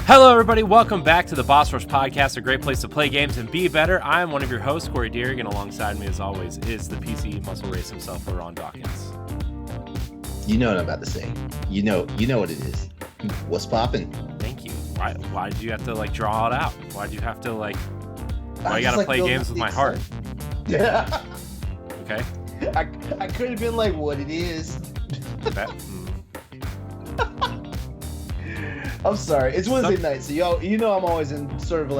Hello, everybody. Welcome back to the Boss Rush Podcast, a great place to play games and be better. I'm one of your hosts, Corey Deering, and alongside me, as always, is the PC muscle race himself, LeRon Dawkins. You know what I'm about to say. You know what it is. What's popping? Thank you. Why did you have to draw it out? Why do you have to why you gotta play games with my heart? Yeah. Okay. I could have been like, what it is. I'm sorry. It's Wednesday night, so I'm always in sort of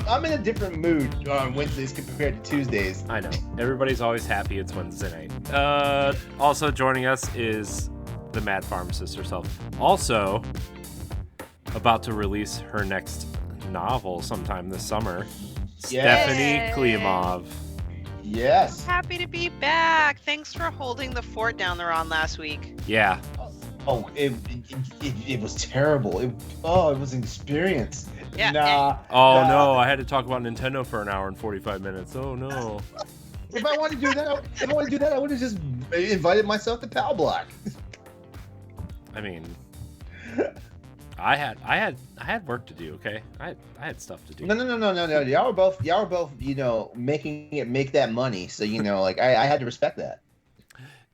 I'm in a different mood on Wednesdays compared to Tuesdays. I know. Everybody's always happy it's Wednesday night. Also joining us is the Mad Pharmacist herself. Also about to release her next novel sometime this summer. Stephanie Klimov. Yes. Happy to be back. Thanks for holding the fort down there on last week. Yeah. Oh, it was terrible. It was an experience. Yeah. No, I had to talk about Nintendo for an hour and 45 minutes. Oh no. If I wanted to do that, I would have just invited myself to Pal Block. I mean, I had work to do. Okay, I had stuff to do. No. Y'all were both, making it make that money. So I had to respect that.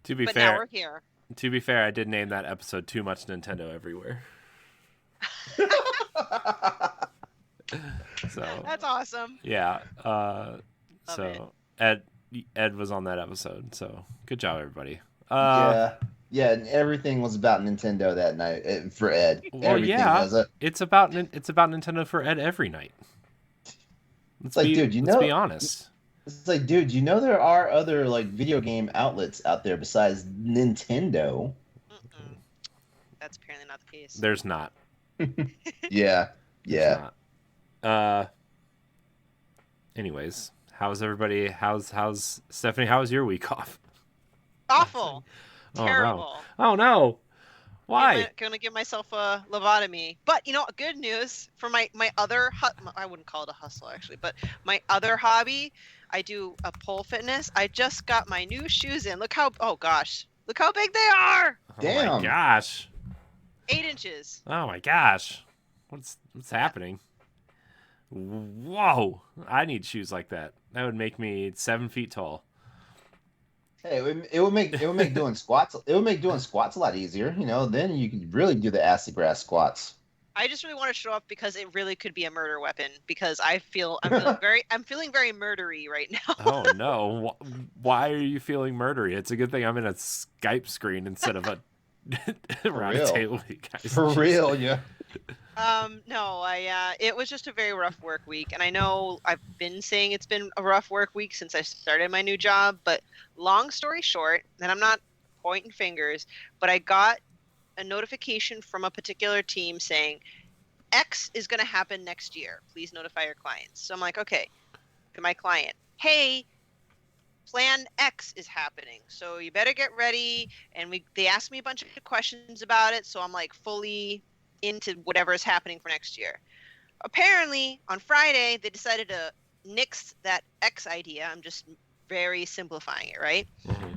To be fair, now we're here. To be fair, I did name that episode "Too Much Nintendo Everywhere." So that's awesome. Yeah. So Ed was on that episode. So good job, everybody. Yeah, and everything was about Nintendo that night for Ed. Well, it's about Nintendo for Ed every night. Let's be honest. It's like, dude, there are other video game outlets out there besides Nintendo. That's apparently not the case. There's not. Yeah. Anyways, how's everybody? How's Stephanie? How was your week off? Awful. Terrible. Oh no. Why? I'm gonna give myself a lobotomy. But good news for my other I wouldn't call it a hustle actually, but my other hobby, I do a pole fitness. I just got my new shoes in. Look how big they are. Damn. Oh my gosh. 8 inches. Oh my gosh. What's happening? Whoa. I need shoes like that. That would make me 7 feet tall. Hey, it would make doing squats. It would make doing squats a lot easier. Then you could really do the acid grass squats. I just really want to show off because it really could be a murder weapon. Because I'm feeling very murdery right now. Oh no! Why are you feeling murdery? It's a good thing I'm in a Skype screen instead of a around a table. Guys. For real, yeah. No, it was just a very rough work week, and I know I've been saying it's been a rough work week since I started my new job, but long story short, and I'm not pointing fingers, but I got a notification from a particular team saying X is going to happen next year. Please notify your clients. So I'm like, okay, to my client, hey, plan X is happening, so you better get ready. And they asked me a bunch of questions about it, so I'm fully into whatever is happening for next year. Apparently, on Friday, they decided to nix that X idea. I'm just very simplifying it, right? Mm-hmm.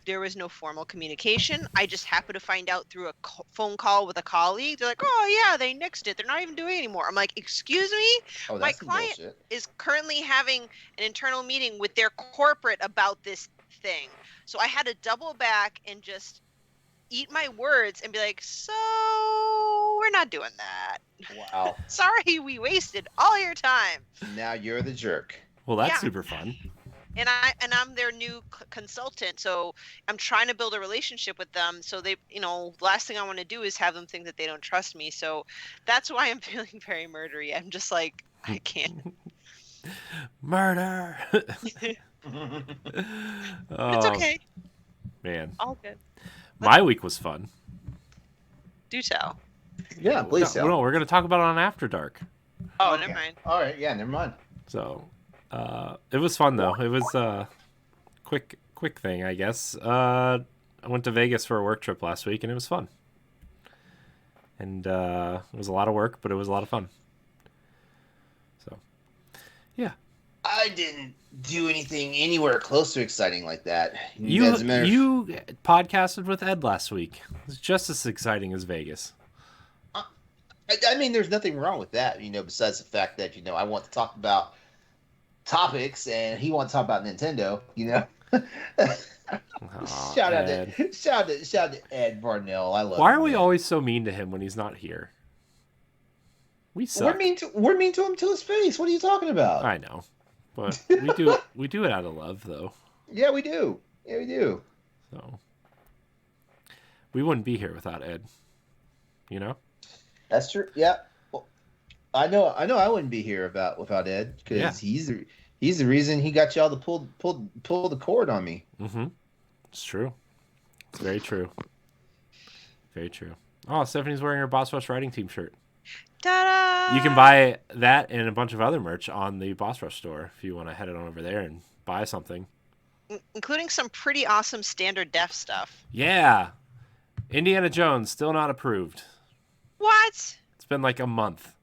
There was no formal communication. I just happened to find out through a phone call with a colleague. They're like, oh, yeah, they nixed it. They're not even doing it anymore. I'm like, excuse me? Oh, my client is currently having an internal meeting with their corporate about this thing. So I had to double back and just eat my words and be like, so we're not doing that. Wow. Sorry, we wasted all your time. Now you're the jerk. Well, that's super fun. And I'm their new consultant, so I'm trying to build a relationship with them. So they, the last thing I want to do is have them think that they don't trust me. So that's why I'm feeling very murdery. I'm just like, I can't. Murder. It's okay. Man. All good. My week was fun. Do tell. Yeah, please tell. No, we're going to talk about it on After Dark. Oh, okay. Never mind. All right, yeah, never mind. So, it was fun though. It was a quick thing, I guess. I went to Vegas for a work trip last week, and it was fun. And it was a lot of work, but it was a lot of fun. So, yeah. I didn't do anything anywhere close to exciting like that. You podcasted with Ed last week. It was just as exciting as Vegas. I mean, there's nothing wrong with that, besides the fact that, I want to talk about topics and he wants to talk about Nintendo. Aw, Shout out Ed. to shout out to Ed Varnell. I love Why you, are we man. always so mean to him when he's not here? We suck. We're mean to him to his face. What are you talking about? I know, but we do it out of love, though. Yeah, we do. Yeah, we do. So we wouldn't be here without Ed. You know? That's true. Yeah. Well, I know. I wouldn't be here without Ed because Yeah. he's the reason he got y'all to pull the cord on me. Mm-hmm. It's true. It's very true. Very true. Oh, Stephanie's wearing her Boss Rush Writing Team shirt. Ta-da! You can buy that and a bunch of other merch on the Boss Rush store if you want to head on over there and buy something. Including some pretty awesome standard def stuff. Yeah. Indiana Jones, still not approved. What? It's been like a month.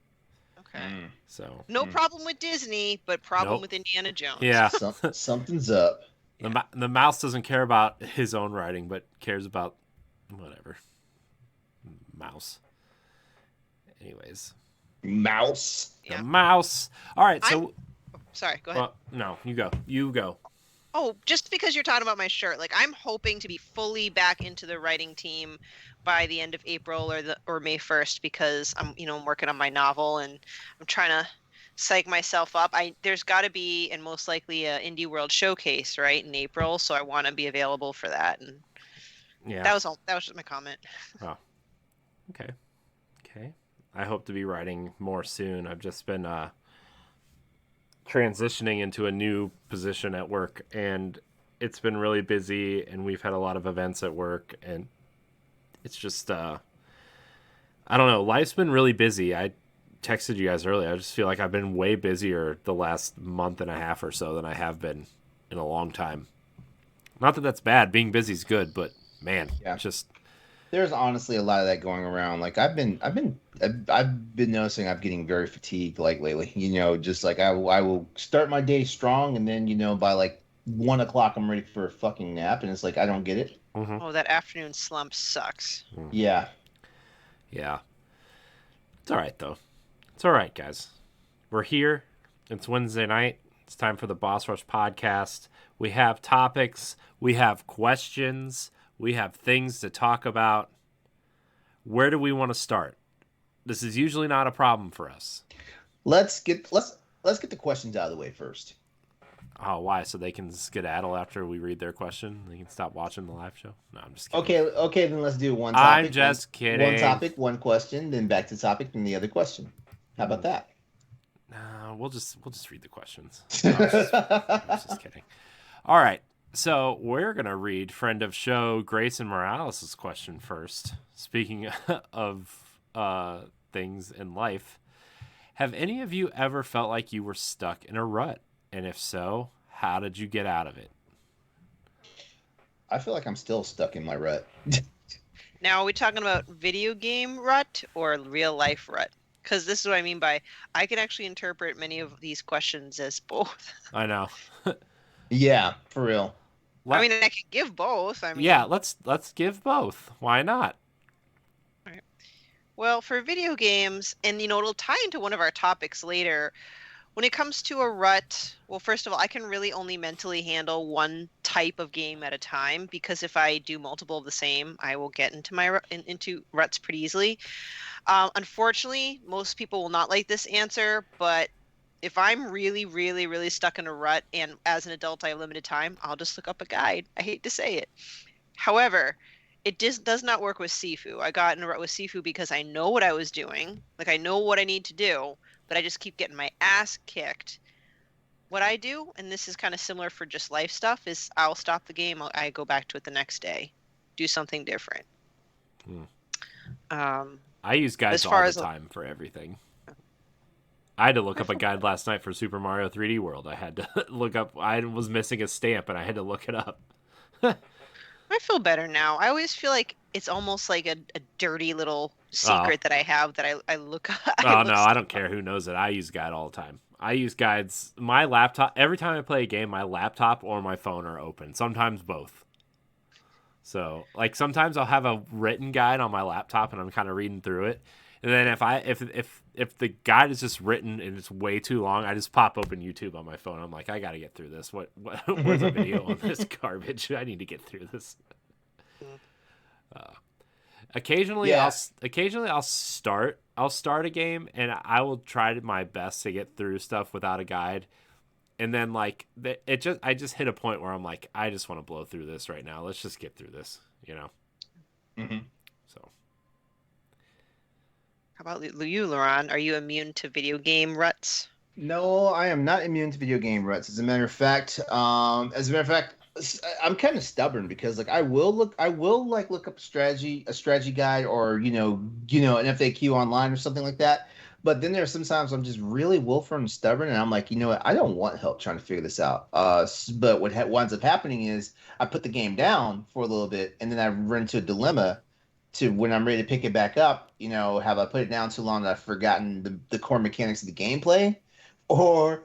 Okay. So No problem with Disney, but problem Nope. with Indiana Jones. yeah, Something's up. the mouse doesn't care about his own writing, but cares about whatever. Mouse. Anyways, Mouse. the Yeah. mouse. All right, so Sorry, go ahead. no, you go. You go. Oh, just because you're talking about my shirt, like I'm hoping to be fully back into the writing team by the end of April or May 1st because I'm working on my novel and I'm trying to psych myself up. There's got to be and most likely a Indie World showcase right in April, so I want to be available for that. And Yeah. that was all. That was just my comment. Okay. I hope to be writing more soon. I've just been transitioning into a new position at work, and it's been really busy, and we've had a lot of events at work, and it's just I don't know. Life's been really busy. I texted you guys earlier. I just feel like I've been way busier the last month and a half or so than I have been in a long time. Not that that's bad. Being busy is good, but man, Yeah. just There's honestly a lot of that going around. Like I've been noticing I'm getting very fatigued like lately. Just like I will start my day strong and then by like 1 o'clock I'm ready for a fucking nap and it's like I don't get it. Oh, that afternoon slump sucks. Yeah. Yeah. It's all right, though. It's all right, guys. We're here. It's Wednesday night. It's time for the Boss Rush podcast. We have topics. We have questions. We have things to talk about. Where do we want to start? This is usually not a problem for us. Let's get the questions out of the way first. Oh, why? So they can skedaddle after we read their question? They can stop watching the live show? No, I'm just kidding. Okay, then let's do one topic. I'm just kidding. One topic, one question, then back to topic, then the other question. How about that? No, we'll just read the questions. I was just kidding. All right. So we're going to read friend of show Grayson Morales' question first. Speaking of things in life, have any of you ever felt like you were stuck in a rut? And if so, how did you get out of it? I feel like I'm still stuck in my rut. Now, are we talking about video game rut or real life rut? Because this is what I mean by I can actually interpret many of these questions as both. I know. Yeah, for real. I mean, I can give both. I mean, yeah, let's give both. Why not? Well, for video games, and it'll tie into one of our topics later. When it comes to a rut, well, first of all, I can really only mentally handle one type of game at a time because if I do multiple of the same, I will get into ruts pretty easily. Unfortunately, most people will not like this answer, but if I'm really, really, really stuck in a rut and as an adult I have limited time, I'll just look up a guide. I hate to say it. However, it just does not work with Sifu. I got in a rut with Sifu because I know what I was doing. Like, I know what I need to do, but I just keep getting my ass kicked. What I do, and this is kind of similar for just life stuff, is I'll stop the game. I go back to it the next day. Do something different. I use guides all the time for everything. I had to look up a guide last night for Super Mario 3D World. I had to look up. I was missing a stamp, and I had to look it up. I feel better now. I always feel like it's almost like a dirty little secret that I have that I look up. I don't care who knows it. I use guide all the time. I use guides. My laptop, every time I play a game, my laptop or my phone are open. Sometimes both. So, like, sometimes I'll have a written guide on my laptop, and I'm kind of reading through it. And then if the guide is just written and it's way too long, I just pop open YouTube on my phone. I'm like, I got to get through this. Where's a video on this garbage? I need to get through this. Occasionally, Yeah. I'll start a game and I will try my best to get through stuff without a guide. And then like I just hit a point where I'm like, I just want to blow through this right now. Let's just get through this, you know. Mm-hmm. So. How about you, LeRon? Are you immune to video game ruts? No, I am not immune to video game ruts. As a matter of fact, I'm kind of stubborn because like I will look up a strategy guide, or an FAQ online or something like that. But then there's sometimes I'm just really willful and stubborn, and I'm like, you know what? I don't want help trying to figure this out. But what winds up happening is I put the game down for a little bit, and then I run into a dilemma to when I'm ready to pick it back up. Have I put it down too long that I've forgotten the core mechanics of the gameplay, or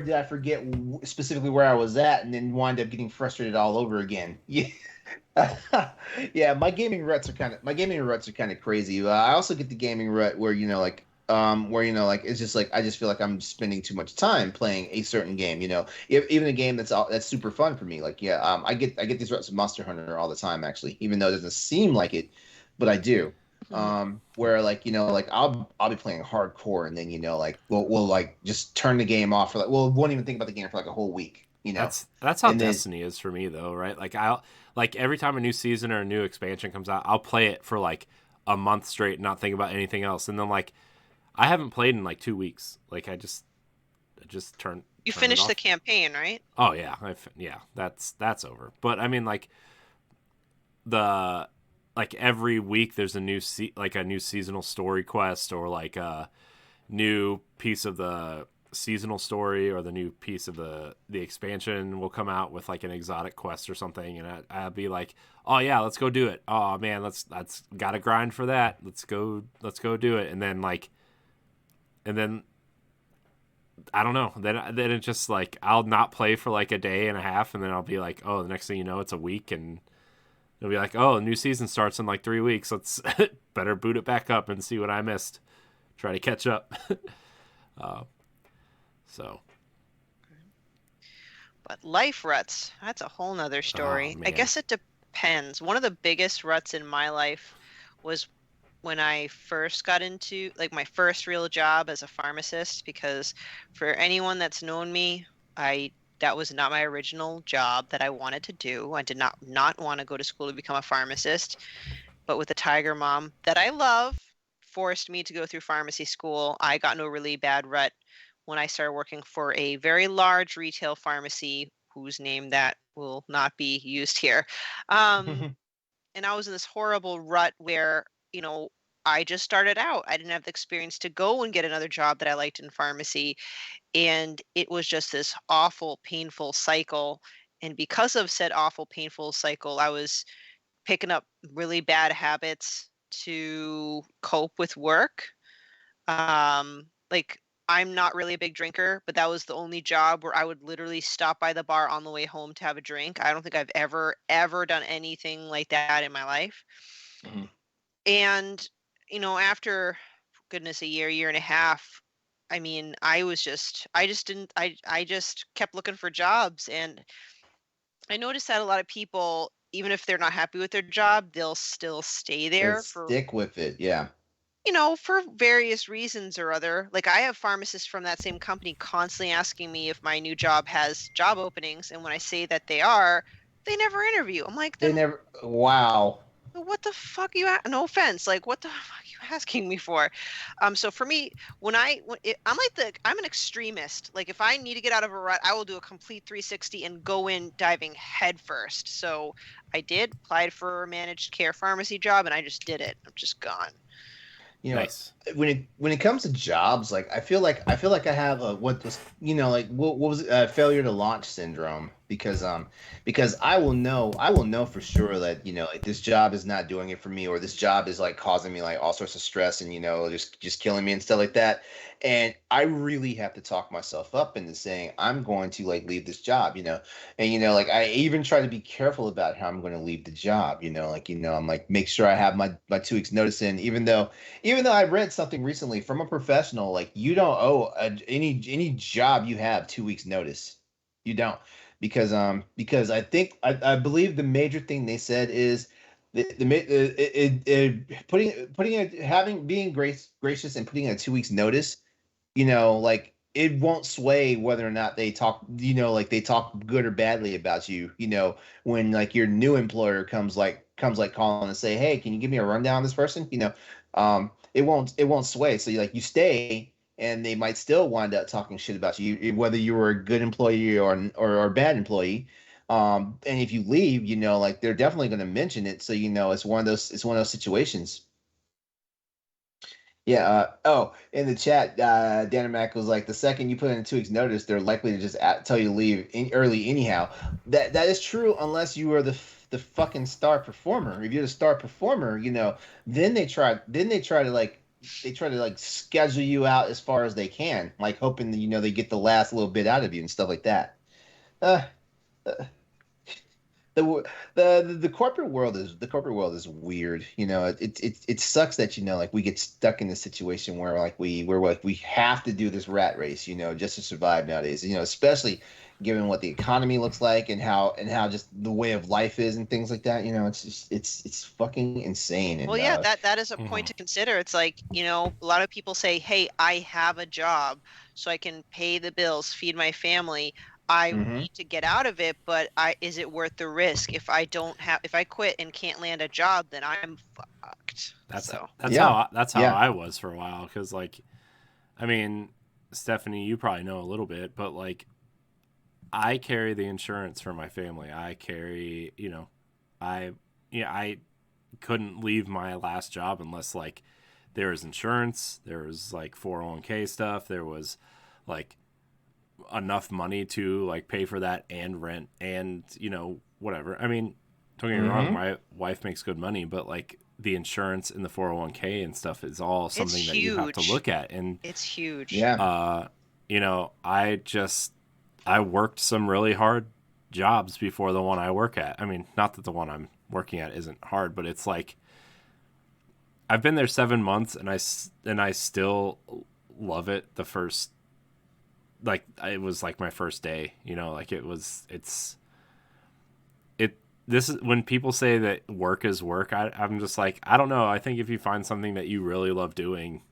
did I forget specifically where I was at and then wind up getting frustrated all over again? Yeah. Yeah, my gaming ruts are kind of crazy. I also get the gaming rut where it's just like I just feel like I'm spending too much time playing a certain game. Even a game that's super fun for me. Like I get these ruts of Monster Hunter all the time actually, even though it doesn't seem like it, but I do. Where I'll be playing hardcore and then we'll like just turn the game off for won't even think about the game for like a whole week. That's how Destiny is for me though, right? Like every time a new season or a new expansion comes out, I'll play it for like a month straight and not think about anything else. And then like I haven't played in like 2 weeks. Like I just turn. You turn finished the campaign, right? Oh yeah, that's over. But I mean like every week there's a new a new seasonal story quest, or like a new piece of the seasonal story, or the new piece of the expansion will come out with like an exotic quest or something, and I'll be like, oh yeah, let's go do it. Oh man, that's gotta grind for that. Let's go do it. And then I don't know. Then it's just like I'll not play for like a day and a half, and then I'll be like, oh, the next thing you know, it's a week, and it'll be like, oh, a new season starts in like 3 weeks. Let's better boot it back up and see what I missed. Try to catch up. So. But life ruts, that's a whole nother story. Oh, I man. guess it depends. One of the biggest ruts in my life was when I first got into like my first real job as a pharmacist, because for anyone that's known me, that was not my original job that I wanted to do. I did not want to go to school to become a pharmacist, but with a tiger mom that I love forced me to go through pharmacy school. I got into a really bad rut when I started working for a very large retail pharmacy whose name that will not be used here. And I was in this horrible rut where, I just started out. I didn't have the experience to go and get another job that I liked in pharmacy. And it was just this awful, painful cycle. And because of said awful, painful cycle, I was picking up really bad habits to cope with work. Like I'm not really a big drinker, but that was the only job where I would literally stop by the bar on the way home to have a drink. I don't think I've ever done anything like that in my life. Mm-hmm. And, after goodness, a year and a half, I mean, I just kept looking for jobs. And I noticed that a lot of people, even if they're not happy with their job, they'll still stay there stick with it. Yeah. For various reasons or other. Like I have pharmacists from that same company constantly asking me if my new job has job openings. And when I say that they never interview. I'm like, they never. Wow. What the fuck no offense. Like, what the fuck are you asking me for? So for me, I'm an extremist. Like if I need to get out of a rut, I will do a complete 360 and go in diving head first. So I applied for a managed care pharmacy job and I just did it. I'm just gone. Nice. When it comes to jobs, like I feel like I have what was failure to launch syndrome. because I will know for sure that like, this job is not doing it for me, or this job is like causing me like all sorts of stress and just killing me and stuff like that. And I really have to talk myself up into saying I'm going to like leave this job, and like I even try to be careful about how I'm going to leave the job, I'm like make sure I have my 2 weeks notice in, even though I read something recently from a professional, like you don't owe any job you have 2 weeks notice. You don't, because I believe the major thing they said is putting it having being gracious and putting a 2 weeks notice, like it won't sway whether or not they talk, like they talk good or badly about you, when like your new employer comes like calling and say, hey, can you give me a rundown on this person, it won't sway. So you stay, and they might still wind up talking shit about you, whether you were a good employee or a bad employee. And if you leave, like they're definitely going to mention it. So it's one of those situations. Yeah. In the chat, Dynamac was like, the second you put in a 2 weeks notice, they're likely to just tell you to leave early anyhow. That is true unless you are the fucking star performer. If you're the star performer, then they try to schedule you out as far as they can, like hoping that they get the last little bit out of you and stuff like that. Uh, the the corporate world is weird. It sucks that like we get stuck in this situation where we have to do this rat race, just to survive nowadays. Especially given what the economy looks like and how just the way of life is and things like that. It's just it's fucking insane. Well, And yeah, that is a point Mhm. to consider. It's like, a lot of people say, "Hey, I have a job, so I can pay the bills, feed my family. I Mhm. need to get out of it, but is it worth the risk? If I quit and can't land a job, then I'm fucked." That's So, Yeah, that's how yeah. I was for a while. Because like, I mean, Stephanie, you probably know a little bit, but like, I carry the insurance for my family. I carry, I I couldn't leave my last job unless like there was insurance, there was like 401k stuff, there was like enough money to like pay for that and rent and whatever. I mean, don't get me wrong, Mhm. my wife makes good money, but like the insurance and the 401k and stuff is all it's something that you have to huge. look at. And It's huge. Yeah. uh I worked some really hard jobs before the one I work at. I mean, not that the one I'm working at isn't hard, but it's like I've been there 7 months and I still love it. The first, like, it was like my first day, like it. This is when people say that work is work. I'm just like, I don't know. I think if you find something that you really love doing,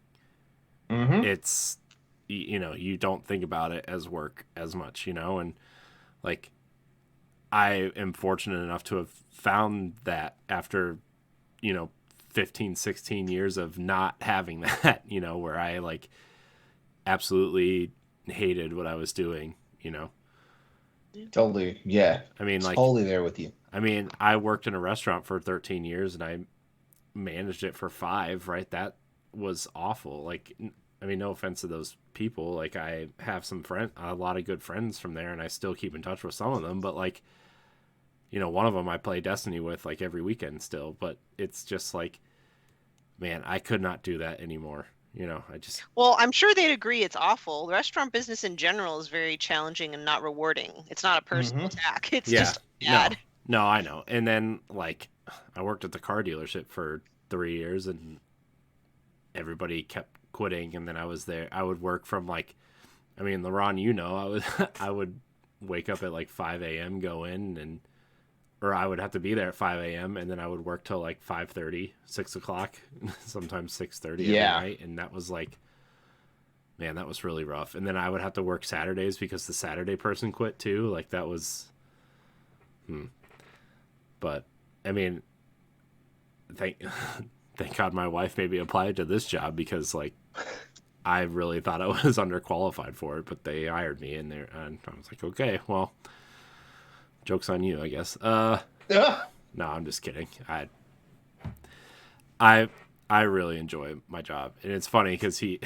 Mhm. it's, you don't think about it as work as much, and like, I am fortunate enough to have found that after, you know, 15, 16 years of not having that, where I like absolutely hated what I was doing. Totally. Yeah. I mean, like, Totally there with you. I worked in a restaurant for 13 years and I managed it for 5, right? That was awful. Like, no offense to those people. Like, I have a lot of good friends from there and I still keep in touch with some of them, but like, one of them I play Destiny with like every weekend still, but it's just like, man, I could not do that anymore. I just, Well, I'm sure they'd agree it's awful. The restaurant business in general is very challenging and not rewarding. It's not a personal Mhm. attack. It's yeah, just no, bad. no, I know. And then like, I worked at the car dealership for 3 years and everybody kept quitting. And then I was there, I would work from like, LeRon, I would, I would wake up at like 5 a.m., go in or I would have to be there at 5 a.m. and then I would work till like 5:30, 6 o'clock, sometimes 6:30 every Yeah. night. And that was like, man, that was really rough. And then I would have to work Saturdays because the Saturday person quit too. Like that was, but I mean, thank, thank God my wife maybe applied to this job because like I really thought I was underqualified for it, but they hired me and I was like, okay, well, joke's on you, I guess. Ugh. No, I'm just kidding. I I really enjoy my job, and it's funny because he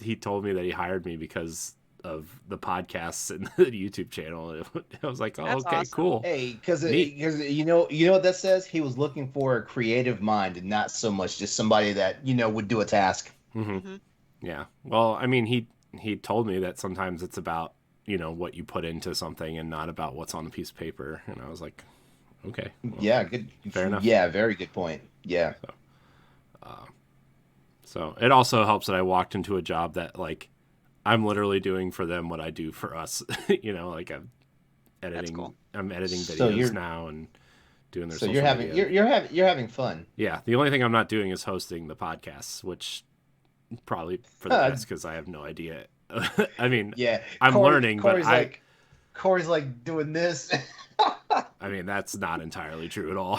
he told me that he hired me because of the podcasts and the YouTube channel. I was like, oh, That's okay, awesome. cool. Hey, because Neat. you know what that says? He was looking for a creative mind and not so much just somebody that would do a task. Mm-hmm. Yeah. Well, I mean, he told me that sometimes it's about what you put into something and not about what's on the piece of paper, and I was like, okay, well, Yeah, good. fair enough. Yeah, very good point. Yeah. So it also helps that I walked into a job that like I'm literally doing for them what I do for us. Like I'm editing. cool. I'm editing So videos you're- now and doing their So social you're having media. you're having fun. Yeah, the only thing I'm not doing is hosting the podcasts, which probably for the best because I have no idea. I mean, Yeah, I'm learning, Corey's but Corey's like doing this. I mean, that's not entirely true at all.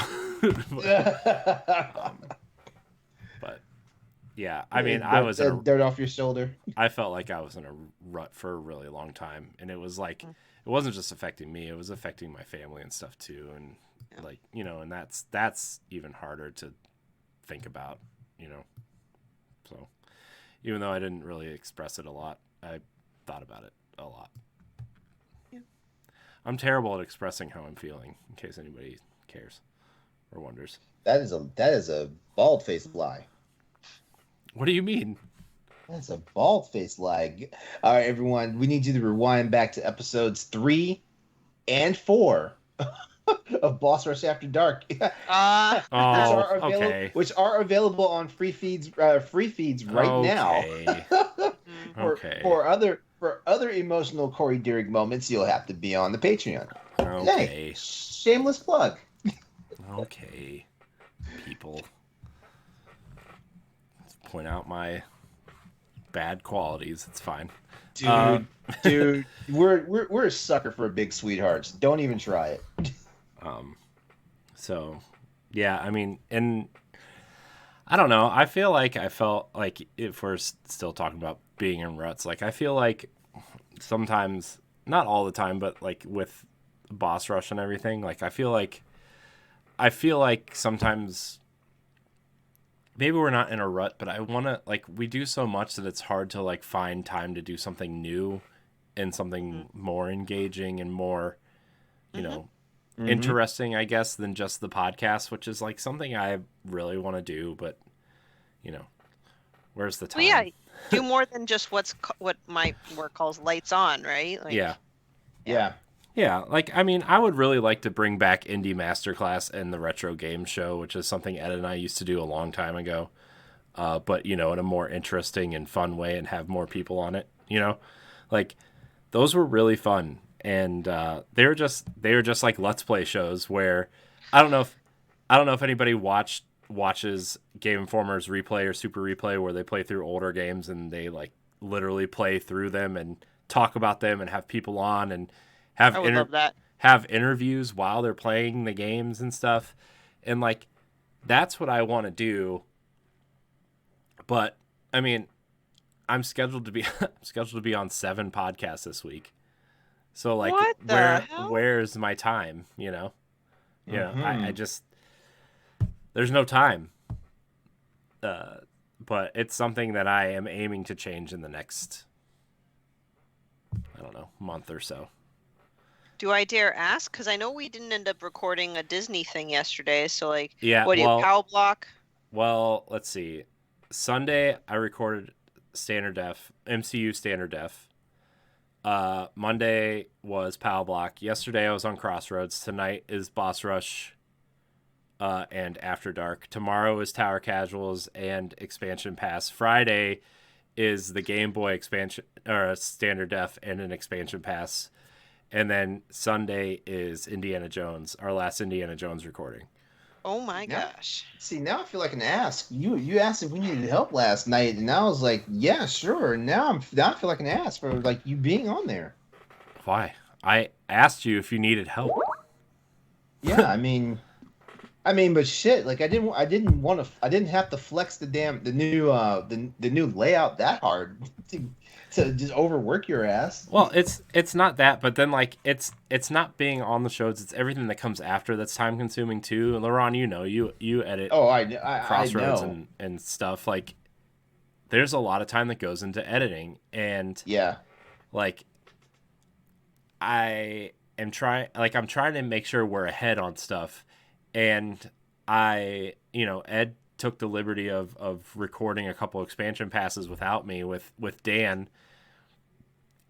But yeah, I mean, I was in dirt off your shoulder. I felt like I was in a rut for a really long time, and it was like it wasn't just affecting me; it was affecting my family and stuff too, and like and that's even harder to think about, So even though I didn't really express it a lot, I thought about it a lot. Yeah. I'm terrible at expressing how I'm feeling, in case anybody cares or wonders. That is a bald-faced lie. What do you mean? That's a bald-faced lie. All right, everyone, we need you to rewind back to episodes 3 and 4 of Boss Rush After Dark. Oh, okay. Which are available on free feeds right now. Okay. For other emotional Corey Dierig moments, you'll have to be on the Patreon. Okay. Hey, shameless plug. Okay. People. Let's point out my bad qualities. It's fine. Dude, we're a sucker for big sweethearts. Don't even try it. So, yeah, I mean, and I don't know. I feel like I felt like if we're still talking about being in ruts, like I feel like sometimes, not all the time, but like with Boss Rush and everything, like I feel like sometimes maybe we're not in a rut, but I want to like we do so much that it's hard to like find time to do something new and something more engaging and more, interesting, I guess, than just the podcast, which is like something I really want to do, but where's the time? Well, yeah, do more than just what my work calls lights on, right? Like, Yeah. Like I mean, I would really like to bring back Indie Masterclass and the Retro Game Show, which is something Ed and I used to do a long time ago, but in a more interesting and fun way, and have more people on it. Like those were really fun. And they were just like Let's Play shows where I don't know if anybody watches Game Informer's Replay or Super Replay, where they play through older games and they like literally play through them and talk about them and have people on and have love that. have interviews while they're playing the games and stuff. And like that's what I want to do. But I mean, I'm scheduled to be on 7 podcasts this week. So like where's my time, I just there's no time. But it's something that I am aiming to change in the next month or so. Do I dare ask? Because I know we didn't end up recording a Disney thing yesterday. So like, yeah, what do you POW block? Well, let's see. Sunday I recorded standard def, MCU standard def. Monday was POW block. Yesterday I was on Crossroads. Tonight is Boss Rush and After Dark. Tomorrow is Tower Casuals and Expansion Pass. Friday is the Game Boy expansion or standard def and an expansion pass. And then Sunday is Indiana Jones, our last Indiana Jones recording. Oh my gosh. See, now I feel like an ass. You asked if we needed help last night, and I was like, yeah, sure. Now I feel like an ass for like you being on there. Why? I asked you if you needed help. Yeah, I mean, but shit, like I didn't have to flex the new layout that hard to just overwork your ass. Well, it's not that, but then like it's not being on the shows. It's everything that comes after that's time consuming too. And LeRon, you edit. Oh, I Crossroads know. and stuff. Like there's a lot of time that goes into editing, and yeah, like I'm trying to make sure we're ahead on stuff, and Ed took the liberty of recording a couple expansion passes without me with Dan,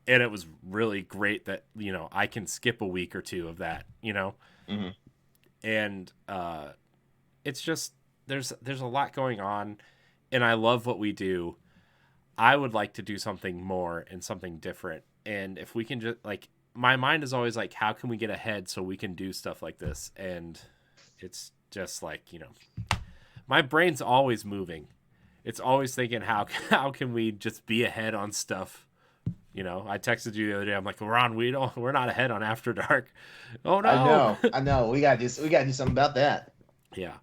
and it was really great that I can skip a week or two of that, Mm-hmm. and it's just there's a lot going on, and I love what we do. I would like to do something more and something different, and if we can just my mind is always like, how can we get ahead so we can do stuff like this? And it's just my brain's always moving. It's always thinking, how can we just be ahead on stuff? I texted you the other day. I'm like, Ron, we're not ahead on After Dark. Oh no. I know. We gotta do something about that. Yeah.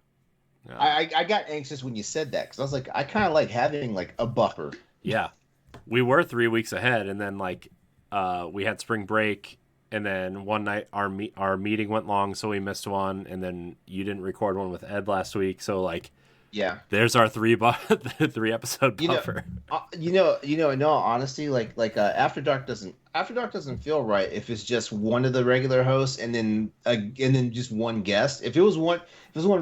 I got anxious when you said that, because I was like, I kind of like having like a buffer. Yeah. We were 3 weeks ahead, and then we had spring break, and then one night our meeting went long, so we missed one, and then you didn't record one with Ed last week, so yeah, there's our 3 episode buffer. In all honesty, After Dark doesn't feel right if it's just one of the regular hosts and then just one guest. If it was one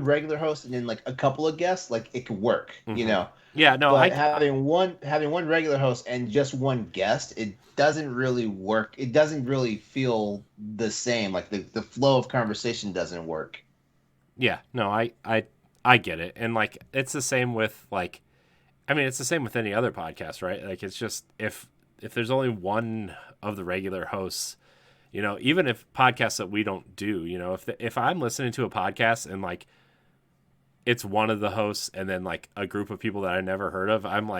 regular host and then like a couple of guests, it could work, Mm-hmm. Yeah, no, but having one regular host and just one guest, it doesn't really work. It doesn't really feel the same. Like the flow of conversation doesn't work. Yeah, no, I get it. And it's the same with it's the same with any other podcast, right? It's just if there's only one of the regular hosts, even if podcasts that we don't do, if I'm listening to a podcast and it's one of the hosts and then a group of people that I never heard of, I'm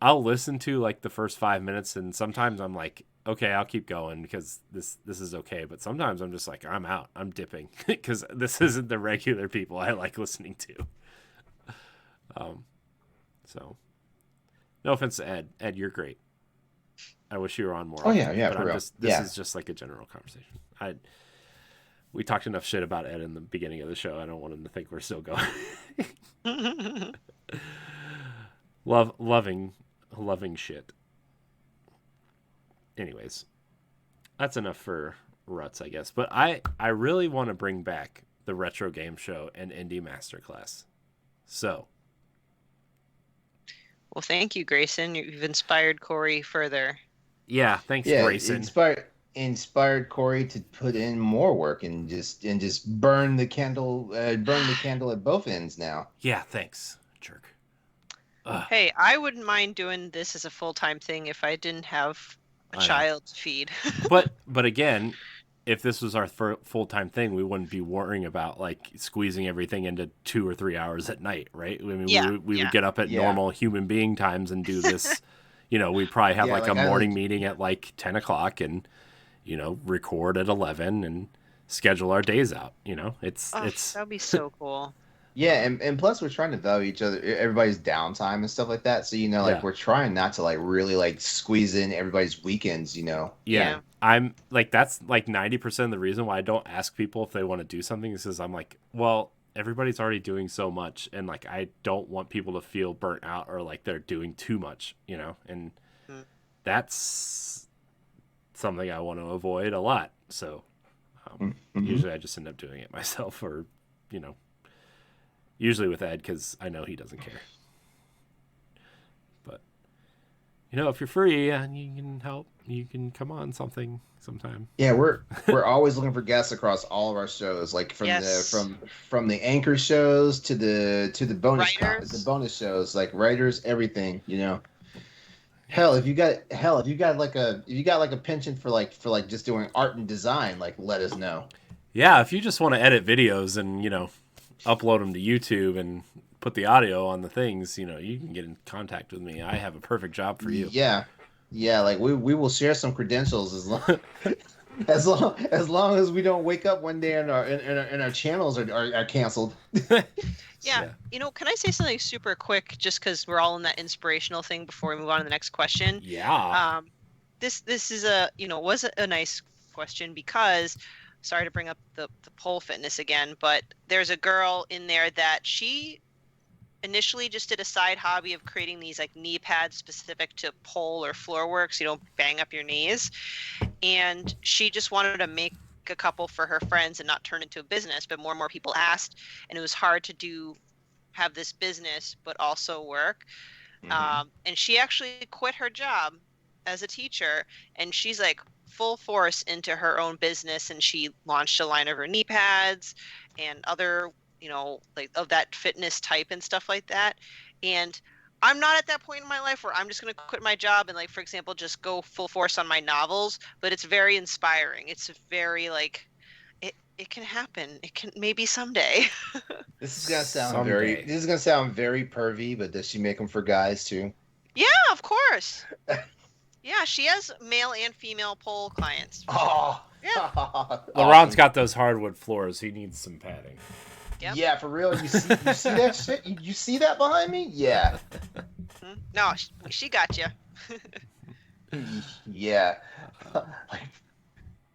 I'll listen to the first 5 minutes, and sometimes I'm okay, I'll keep going because this is okay. But sometimes I'm just I'm out. I'm dipping because this isn't the regular people I like listening to. So no offense to Ed. Ed, you're great. I wish you were on more. Oh yeah, but for real. This is just a general conversation. We talked enough shit about Ed in the beginning of the show. I don't want him to think we're still going. Loving shit. Anyways, that's enough for Ruts, I guess. But I really want to bring back the Retro Game Show and Indie Masterclass. So. Well, thank you, Grayson. You've inspired Corey further. Yeah, thanks, Grayson. Inspired Corey to put in more work and just burn the candle at both ends now. Yeah, thanks, jerk. Ugh. Hey, I wouldn't mind doing this as a full-time thing if I didn't have a child to feed. but again, if this was our full-time thing, we wouldn't be worrying about squeezing everything into 2 or 3 hours at night, right? I mean, we would get up at normal human being times and do this. We'd probably have a morning meeting at 10 o'clock and record at 11 and schedule our days out. It's that'd be so cool. Yeah, and plus we're trying to value everybody's downtime and stuff like that. So we're trying not to really squeeze in everybody's weekends. Yeah. I'm that's 90% of the reason why I don't ask people if they want to do something is because I'm well, everybody's already doing so much, and I don't want people to feel burnt out or they're doing too much, and that's something I want to avoid a lot. So usually I just end up doing it myself, or usually with Ed, because I know he doesn't care. But if you're free and you can help, you can come on something sometime. Yeah, we're always looking for guests across all of our shows, from the anchor shows to the bonus shows, writers, everything. Hell, if you got a penchant for just doing art and design, let us know. Yeah, if you just want to edit videos and upload them to YouTube and put the audio on the things, you can get in contact with me. I have a perfect job for you. Yeah, we will share some credentials as long as we don't wake up one day and our channels are canceled. Yeah. Can I say something super quick, just because we're all in that inspirational thing before we move on to the next question? Yeah. This is was a nice question because, sorry to bring up the pole fitness again, but there's a girl in there that she initially just did a side hobby of creating these like knee pads specific to pole or floor work so you don't bang up your knees. And she just wanted to make a couple for her friends and not turn into a business, but more and more people asked, and it was hard to have this business but also work. And she actually quit her job as a teacher, and she's like full force into her own business, and she launched a line of her knee pads and other, like of that fitness type and stuff like that. And I'm not at that point in my life where I'm just going to quit my job and, like, for example, just go full force on my novels, but it's very inspiring. It's very like it can happen. It can maybe someday. This is gonna sound Someday. very pervy, but does she make them for guys too? Yeah, of course. Yeah, she has male and female pole clients. Oh, Yeah. LeRon's got those hardwood floors. He needs some padding. Yep. Yeah, for real. You see that shit? You see that behind me? Yeah. No, she got you. Yeah.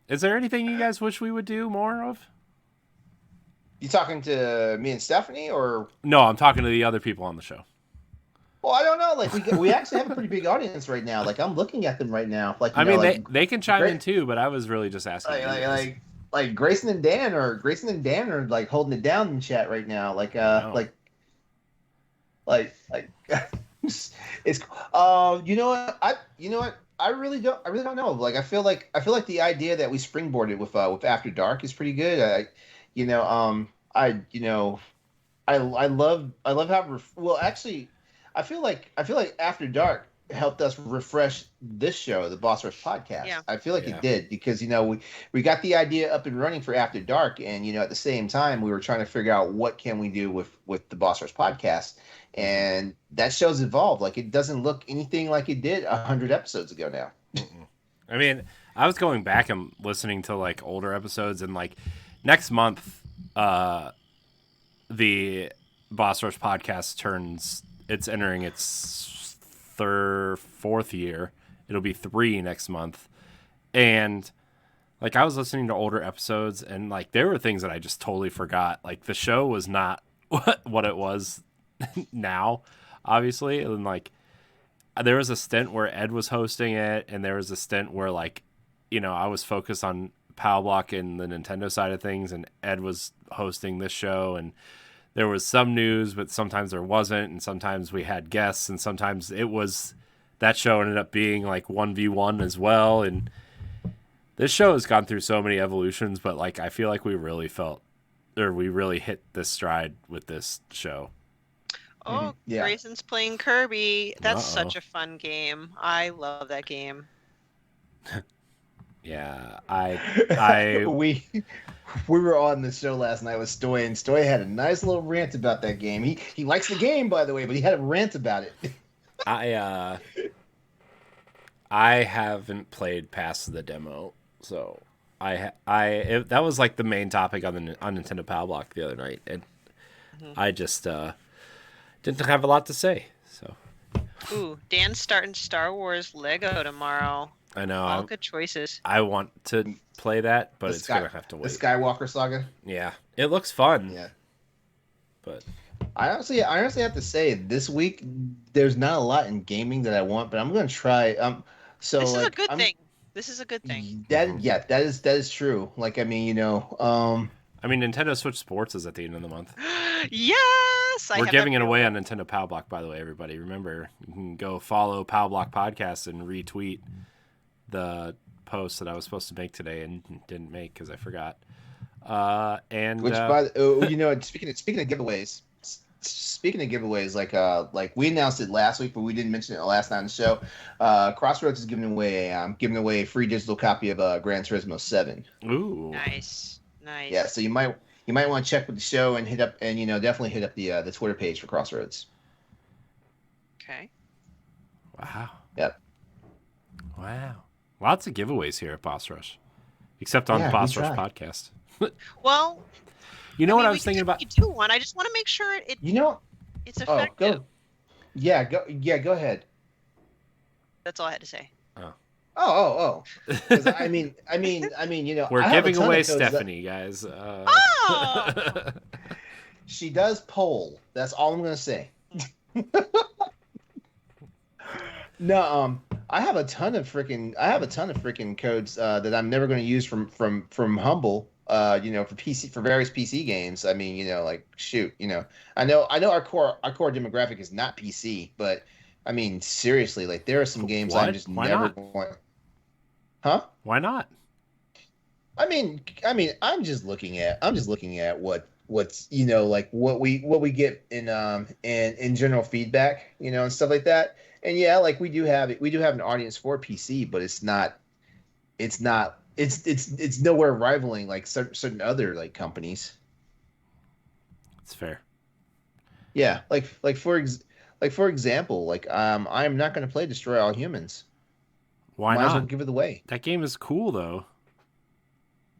Is there anything you guys wish we would do more of? You talking to me and Stephanie, or? No, I'm talking to the other people on the show. Well, I don't know. Like we actually have a pretty big audience right now. Like I'm looking at them right now. Like I mean, like, they can chime in too, but I was really just asking. like Grayson and Dan are like holding it down in chat right now. Like it's you know what I really don't know. Like I feel like the idea that we springboarded with After Dark is pretty good. I love how well actually I feel like After Dark helped us refresh this show, the Boss Rush podcast. Yeah. I feel like it did because we got the idea up and running for After Dark, and at the same time we were trying to figure out what can we do with the Boss Rush podcast, and that show's evolved. Like it doesn't look anything like it did 100 episodes ago now. I mean, I was going back and listening to like older episodes, and like next month, the Boss Rush podcast it's entering its fourth year. It'll be 3 next month. And like I was listening to older episodes, and like there were things that I just totally forgot. Like the show was not what it was now, obviously. And like there was a stint where Ed was hosting it, and there was a stint where like, I was focused on Power Block and the Nintendo side of things, and Ed was hosting this show, and there was some news, but sometimes there wasn't, and sometimes we had guests, and sometimes that show ended up being like 1v1 as well. And this show has gone through so many evolutions, but like I feel like we really hit this stride with this show. Oh, Yeah. Grayson's playing Kirby. That's Uh-oh. such a fun game. I love that game. Yeah, I we were on the show last night with Stoy, and Stoy had a nice little rant about that game. He likes the game, by the way, but he had a rant about it. I haven't played past the demo, so that was like the main topic on Nintendo Power Block the other night, and I just didn't have a lot to say. So, Ooh, Dan's starting Star Wars Lego tomorrow. I know All good choices. I want to play that, but it's gonna have to The wait. Skywalker Saga. Yeah, it looks fun. Yeah. But I honestly have to say this week there's not a lot in gaming that I want, but I'm going to try. So This is like, a good thing. This is a good thing. that is true. Like I mean, I mean, Nintendo Switch Sports is at the end of the month. Yes! We're giving it away on Nintendo Power Block, by the way, everybody. Remember, you can go follow Power Block Podcast and retweet the post that I was supposed to make today and didn't make because I forgot. Speaking of giveaways, like we announced it last week, but we didn't mention it last night on the show. Crossroads is giving away a free digital copy of Gran Turismo 7. Ooh. Nice. Yeah, so you might want to check with the show and definitely hit up the Twitter page for Crossroads. Okay. Wow. Yep. Wow. Lots of giveaways here at Boss Rush. Except on the Yeah, Boss we Rush try. podcast. Well, You know what I we was can thinking about? definitely do one. I just want to make sure it's Oh, effective. go. Yeah, go ahead. That's all I had to say. Oh. 'Cause I mean, We're I have a giving ton of away codes that- Stephanie, guys. Oh! She does poll. That's all I'm gonna say. No, I have a ton of freaking codes that I'm never going to use from Humble. For PC for various PC games. I mean, like shoot, I know our core demographic is not PC, but I mean seriously, like there are some games I'm What? just Why never not? going. Huh? Why not? I mean, I'm just looking at what's like what we get in general feedback, and stuff like that. And yeah, like we do have an audience for PC, but it's nowhere rivaling like certain other like companies. It's fair. Yeah, like for example, like I am not going to play Destroy All Humans. Why Might as well not? give it away. That game is cool though.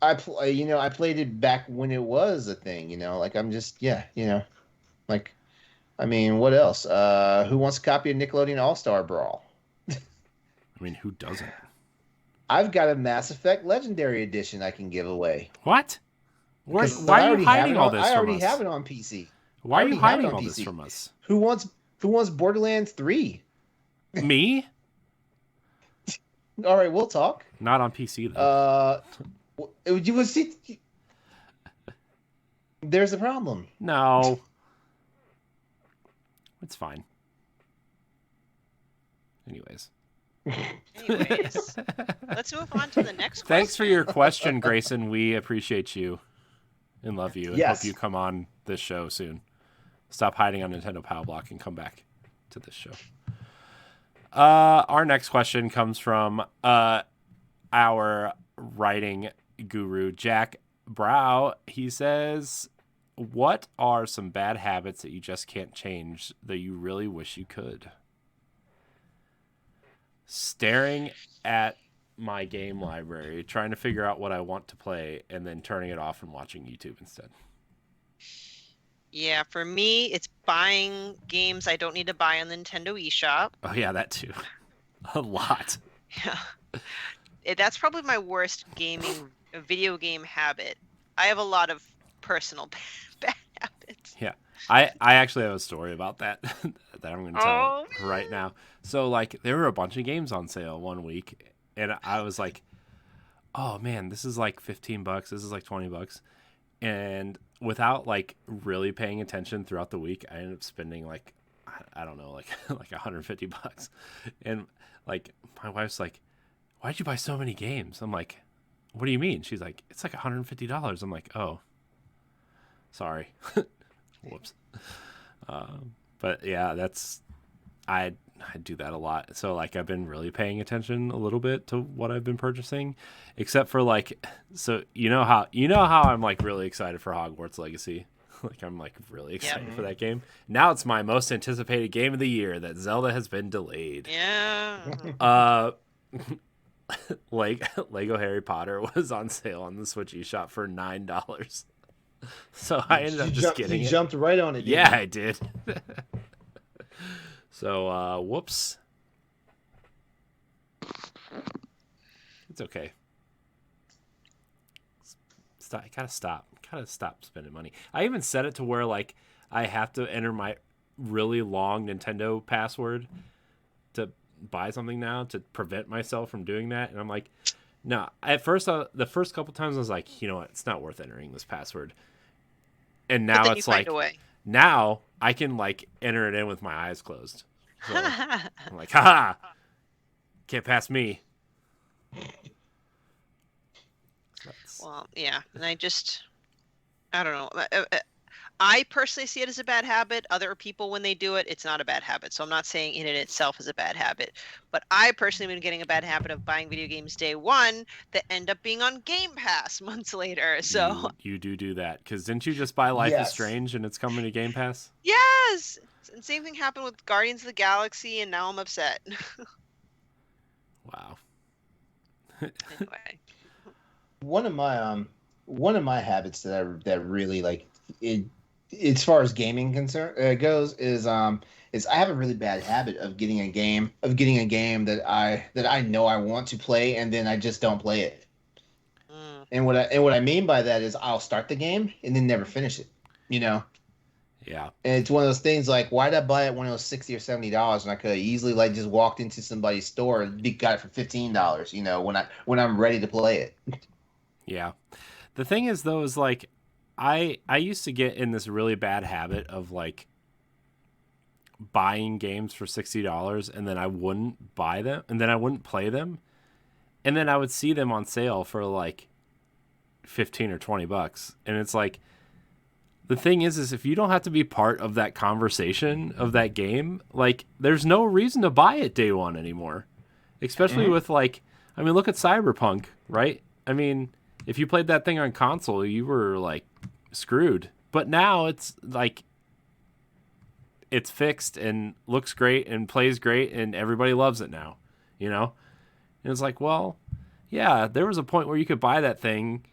I played it back when it was a thing. Like I'm just like I mean, what else? Who wants a copy of Nickelodeon All Star Brawl? I mean, who doesn't? I've got a Mass Effect Legendary Edition I can give away. What? Because Why are you hiding all this I from already us? have it on PC. Why I are you already have it hiding on all this PC. from us? Who wants Borderlands 3? Me? All right, we'll talk. Not on PC though. You will see. There's a problem. No. It's fine. Anyways. Anyways, let's move on to the next question. Thanks for your question, Grayson. We appreciate you and love you and Yes. hope you come on this show soon. Stop hiding on Nintendo Power Block and come back to this show. Our next question comes from our writing guru, Jack Brow. He says, what are some bad habits that you just can't change that you really wish you could? Staring at my game library, trying to figure out what I want to play, and then turning it off and watching YouTube instead. Yeah, for me, it's buying games I don't need to buy on the Nintendo eShop. Oh, yeah, that too. A lot. Yeah. That's probably my worst video game habit. I have a lot of personal bad habits. Yeah. I actually have a story about that that I'm going to tell right now. So, like, there were a bunch of games on sale one week, and I was like, oh, man, this is like $15. This is like $20. And without, like, really paying attention throughout the week, I ended up spending, like, I don't know, like $150. And, like, my wife's like, why'd you buy so many games? I'm like, what do you mean? She's like, it's like $150. I'm like, oh, sorry. Whoops. But yeah, I do that a lot. So like I've been really paying attention a little bit to what I've been purchasing, except for like, so you know how I'm like really excited for Hogwarts Legacy. Like I'm like really excited for that game. Now it's my most anticipated game of the year that Zelda has been delayed. Yeah. Lego Harry Potter was on sale on the Switch eShop for $9. So I ended up just getting it. You jumped right on it. Yeah, I did. So, whoops. It's okay. Stop. Gotta stop spending money. I even set it to where like I have to enter my really long Nintendo password to buy something now to prevent myself from doing that. And I'm like, no. At first, the first couple times I was like, you know what? It's not worth entering this password. And now it's like, now I can like enter it in with my eyes closed. So I'm like, haha, can't pass me. Well, yeah, and I don't know. I personally see it as a bad habit. Other people, when they do it, it's not a bad habit. So I'm not saying in itself is a bad habit. But I personally have been getting a bad habit of buying video games day one that end up being on Game Pass months later. So you do that. Because didn't you just buy Life is Strange and it's coming to Game Pass? Yes! And same thing happened with Guardians of the Galaxy, and now I'm upset. Wow. Anyway. One of my habits that really like it, as far as gaming goes is I have a really bad habit of getting a game that I know I want to play and then I just don't play it. And what I mean by that is I'll start the game and then never finish it. You know. Yeah. And it's one of those things like, why did I buy it when it was $60 or $70, and I could have easily like just walked into somebody's store and got it for $15, when I'm ready to play it. Yeah. The thing is though, is like I used to get in this really bad habit of like buying games for $60 and then I wouldn't buy them and then I wouldn't play them. And then I would see them on sale for like 15 or $20. And it's like, the thing is if you don't have to be part of that conversation of that game, like there's no reason to buy it day one anymore. Especially with like, I mean, look at Cyberpunk, right? I mean, if you played that thing on console, you were like screwed. But now it's like, it's fixed and looks great and plays great and everybody loves it now, you know? And it's like, well, yeah, there was a point where you could buy that thing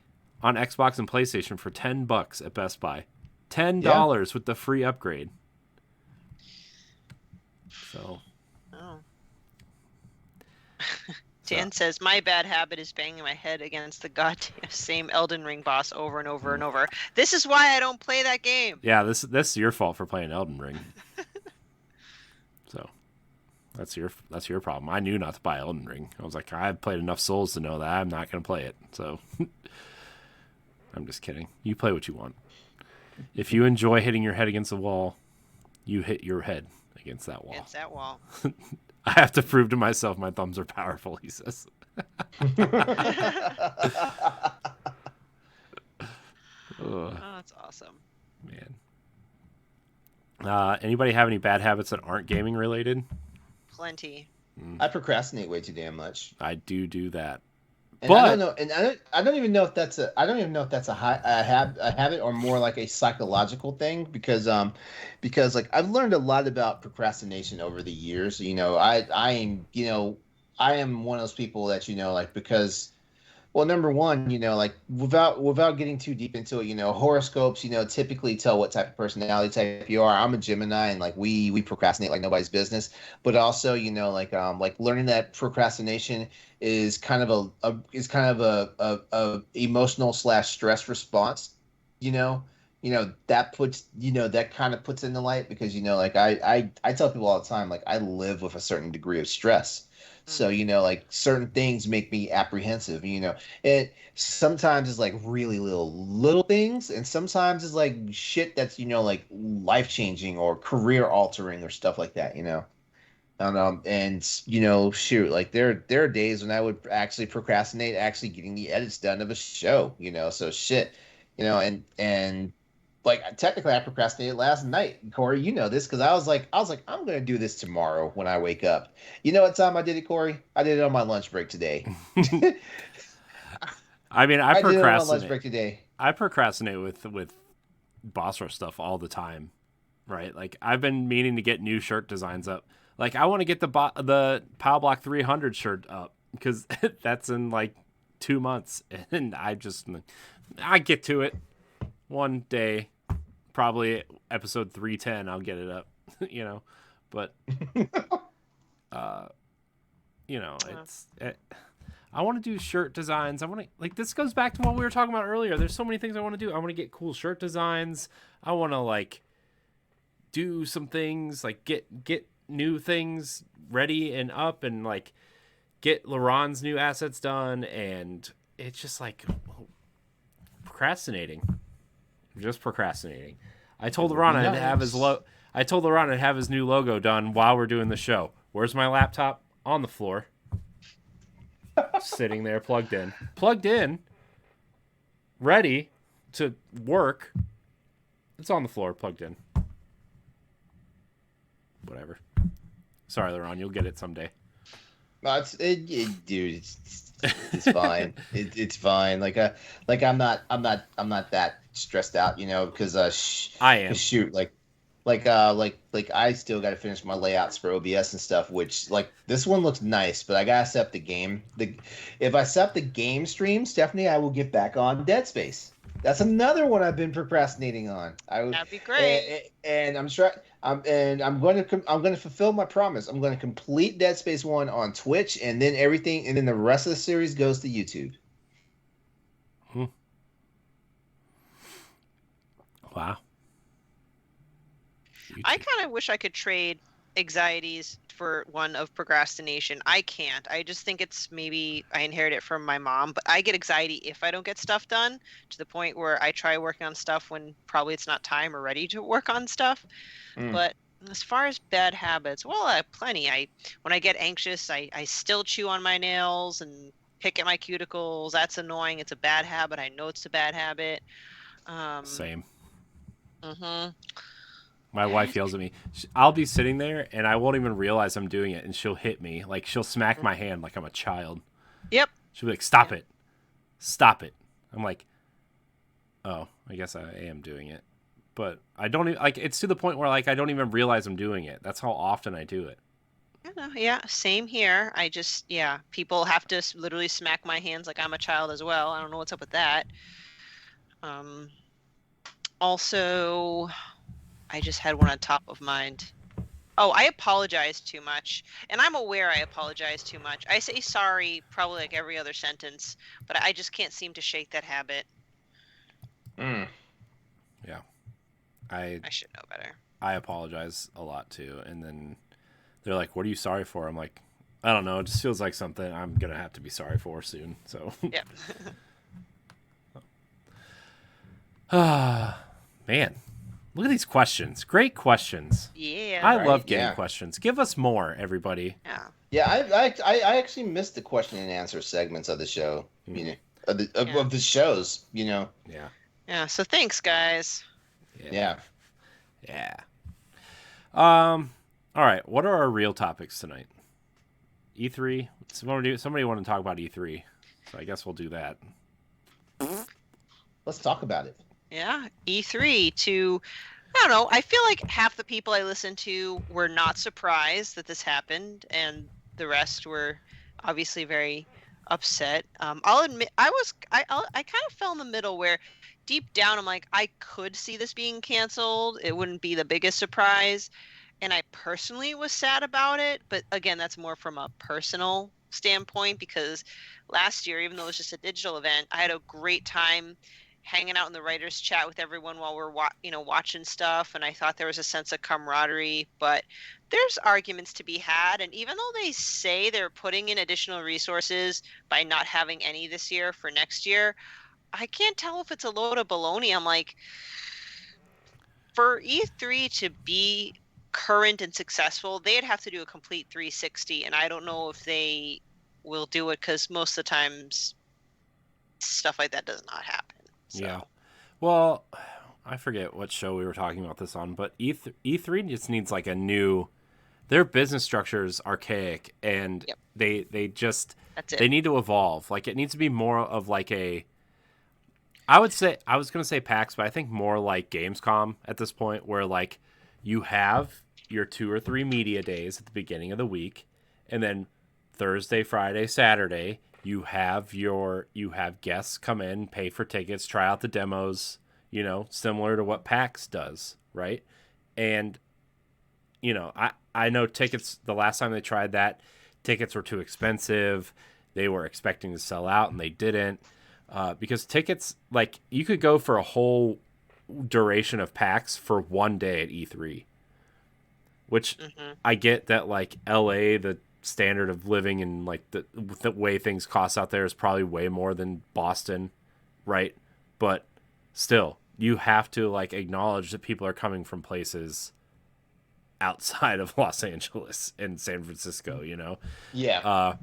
on Xbox and PlayStation for $10 at Best Buy. $10 with the free upgrade. So. Oh. Dan says, my bad habit is banging my head against the goddamn same Elden Ring boss over and over and over. This is why I don't play that game. Yeah, this is your fault for playing Elden Ring. So that's your problem. I knew not to buy Elden Ring. I was like, I've played enough Souls to know that I'm not going to play it. So I'm just kidding. You play what you want. If you enjoy hitting your head against the wall, you hit your head against that wall. Against that wall. I have to prove to myself my thumbs are powerful, he says. Oh, that's awesome. Man. Anybody have any bad habits that aren't gaming related? Plenty. I procrastinate way too damn much. I do that. And but I don't know, and I don't even know if that's a habit or more like a psychological thing because like I've learned a lot about procrastination over the years. I am one of those people that like because. Well, number one, like without getting too deep into it, horoscopes, typically tell what type of personality type you are. I'm a Gemini, and like we procrastinate like nobody's business. But also, like learning that procrastination is kind of a emotional / stress response. That puts that kind of puts in the light because like I tell people all the time, like I live with a certain degree of stress. So, like certain things make me apprehensive, and sometimes it's like really little things. And sometimes it's like shit that's, like life changing or career altering or stuff like that, shoot, like there are days when I would actually procrastinate actually getting the edits done of a show, so shit, and like technically I procrastinated last night, Corey. You know this because I was like, I'm gonna do this tomorrow when I wake up. You know what time I did it, Corey? I did it on my lunch break today. I mean, I did it on my lunch procrastinate. break today. I procrastinate with boss rush stuff all the time, right? Like I've been meaning to get new shirt designs up. Like I want to get the Power Block 300 shirt up because that's in like 2 months, and I get to it. One day, probably episode 310, I'll get it up, but, I want to do shirt designs. I want to, like, this goes back to what we were talking about earlier. There's so many things I want to do. I want to get cool shirt designs. I want to, like, do some things, like, get new things ready and up and, like, get LeRon's new assets done. And it's just, like, procrastinating. Just procrastinating. I told LeRon I'd have his new logo done while we're doing the show. Where's my laptop? On the floor. Sitting there plugged in, ready to work. It's on the floor, plugged in. Whatever. Sorry, LeRon, you'll get it someday. No, dude, it's fine. It's fine. Like I'm not that stressed out, because I am. Shoot, like I still got to finish my layouts for OBS and stuff. Which like this one looks nice, but I gotta set up the game. If I set up the game stream, Stephanie, I will get back on Dead Space. That's another one I've been procrastinating on. That'd be great. And I'm sure I'm going to fulfill my promise. I'm going to complete Dead Space 1 on Twitch, and then the rest of the series goes to YouTube. Wow. I kind of wish I could trade anxieties for one of procrastination. I can't. I just think it's maybe I inherit it from my mom, but I get anxiety if I don't get stuff done, to the point where I try working on stuff when probably it's not time or ready to work on stuff. But as far as bad habits, well, I have plenty. When I get anxious, I still chew on my nails and pick at my cuticles. That's annoying. It's a bad habit. I know it's a bad habit. Same. Mm-hmm. My wife yells at me. I'll be sitting there and I won't even realize I'm doing it, and she'll hit me. Like, she'll smack my hand like I'm a child. Yep. She'll be like, "Stop it. Stop it." I'm like, "Oh, I guess I am doing it." But I don't even, like, it's to the point where, like, I don't even realize I'm doing it. That's how often I do it. Yeah, same here. I just, people have to literally smack my hands like I'm a child as well. I don't know what's up with that. Also, I just had one on top of mind. Oh, I apologize too much. And I'm aware I apologize too much. I say sorry probably like every other sentence, but I just can't seem to shake that habit. Yeah. I should know better. I apologize a lot too. And then they're like, "What are you sorry for?" I'm like, "I don't know. It just feels like something I'm going to have to be sorry for soon." So. Yep. Man, look at these questions. Great questions. Yeah. I love getting questions. Give us more, everybody. Yeah. Yeah, I actually missed the question and answer segments of the show. You know, of the shows. You know. Yeah. Yeah. So thanks, guys. Yeah. All right. What are our real topics tonight? E3. Somebody want to talk about E3, so I guess we'll do that. Let's talk about it. Yeah, E3 I don't know, I feel like half the people I listened to were not surprised that this happened, and the rest were obviously very upset. I'll admit, I kind of fell in the middle where deep down I'm like, I could see this being canceled. It wouldn't be the biggest surprise. And I personally was sad about it. But again, that's more from a personal standpoint, because last year, even though it was just a digital event, I had a great time hanging out in the writers chat with everyone while we're watching stuff, and I thought there was a sense of camaraderie. But there's arguments to be had, and even though they say they're putting in additional resources by not having any this year for next year, I can't tell if it's a load of baloney. I'm like, for E3 to be current and successful, they'd have to do a complete 360, and I don't know if they will do it, because most of the times stuff like that does not happen. So. Yeah. Well, I forget what show we were talking about this on, but E3 just needs like a new. Their business structure is archaic, and they just they need to evolve. Like, it needs to be more of like a. I was gonna say PAX, but I think more like Gamescom at this point, where like you have your 2 or 3 media days at the beginning of the week, and then Thursday, Friday, Saturday. You have guests come in, pay for tickets, try out the demos, similar to what PAX does, right? And, I know tickets, the last time they tried that, tickets were too expensive. They were expecting to sell out, and they didn't. Because tickets, like, you could go for a whole duration of PAX for one day at E3. Which I get that, like, LA, the standard of living and like the way things cost out there is probably way more than Boston, right? But still, you have to like acknowledge that people are coming from places outside of Los Angeles and San Francisco, Yeah.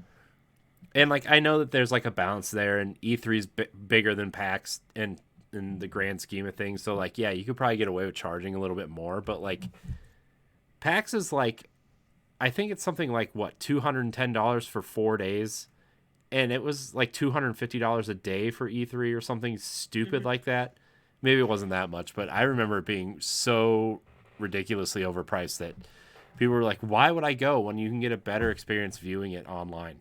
And like I know that there's like a balance there, and E3 is bigger than PAX in the grand scheme of things. So like, yeah, you could probably get away with charging a little bit more, but like PAX is like, I think it's something like, what, $210 for 4 days? And it was like $250 a day for E3 or something stupid like that. Maybe it wasn't that much, but I remember it being so ridiculously overpriced that people were like, why would I go when you can get a better experience viewing it online?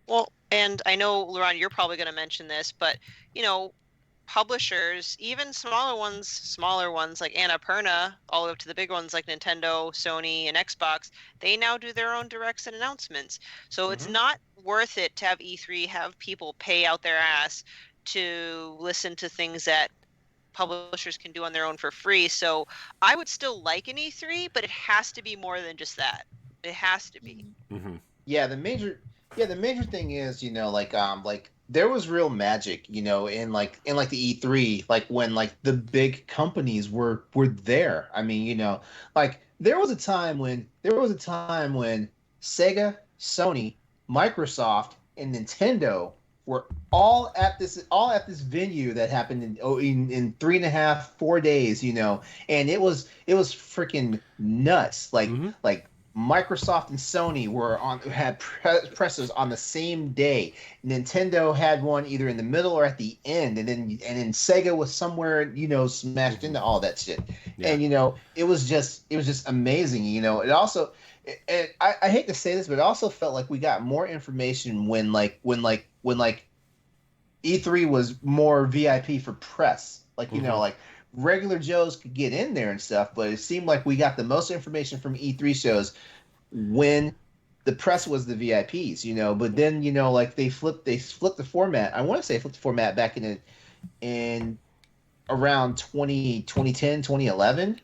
Well, and I know, LeRon, you're probably going to mention this, but, publishers, even smaller ones like Annapurna, all the way up to the big ones like Nintendo, Sony, and Xbox, they now do their own directs and announcements. So it's not worth it to have E3 have people pay out their ass to listen to things that publishers can do on their own for free. So I would still like an E3, but it has to be more than just that. It has to be. Mm-hmm. Yeah, the major thing is, like there was real magic, in the E3, like when like the big companies were there. I mean, like there was a time when Sega, Sony, Microsoft, and Nintendo were all at this venue that happened in 3.5-4 days, and it was freaking nuts. Like Microsoft and Sony had presses on the same day. Nintendo had one either in the middle or at the end, and then Sega was somewhere, smashed into all that shit. Yeah. And it was just amazing. It also, and I hate to say this, but it also felt like we got more information when E3 was more VIP for press. Like like regular Joes could get in there and stuff, but it seemed like we got the most information from E3 shows when the press was the VIPs, But then, like they flipped the format. I want to say flipped the format back in around 2010, 2011.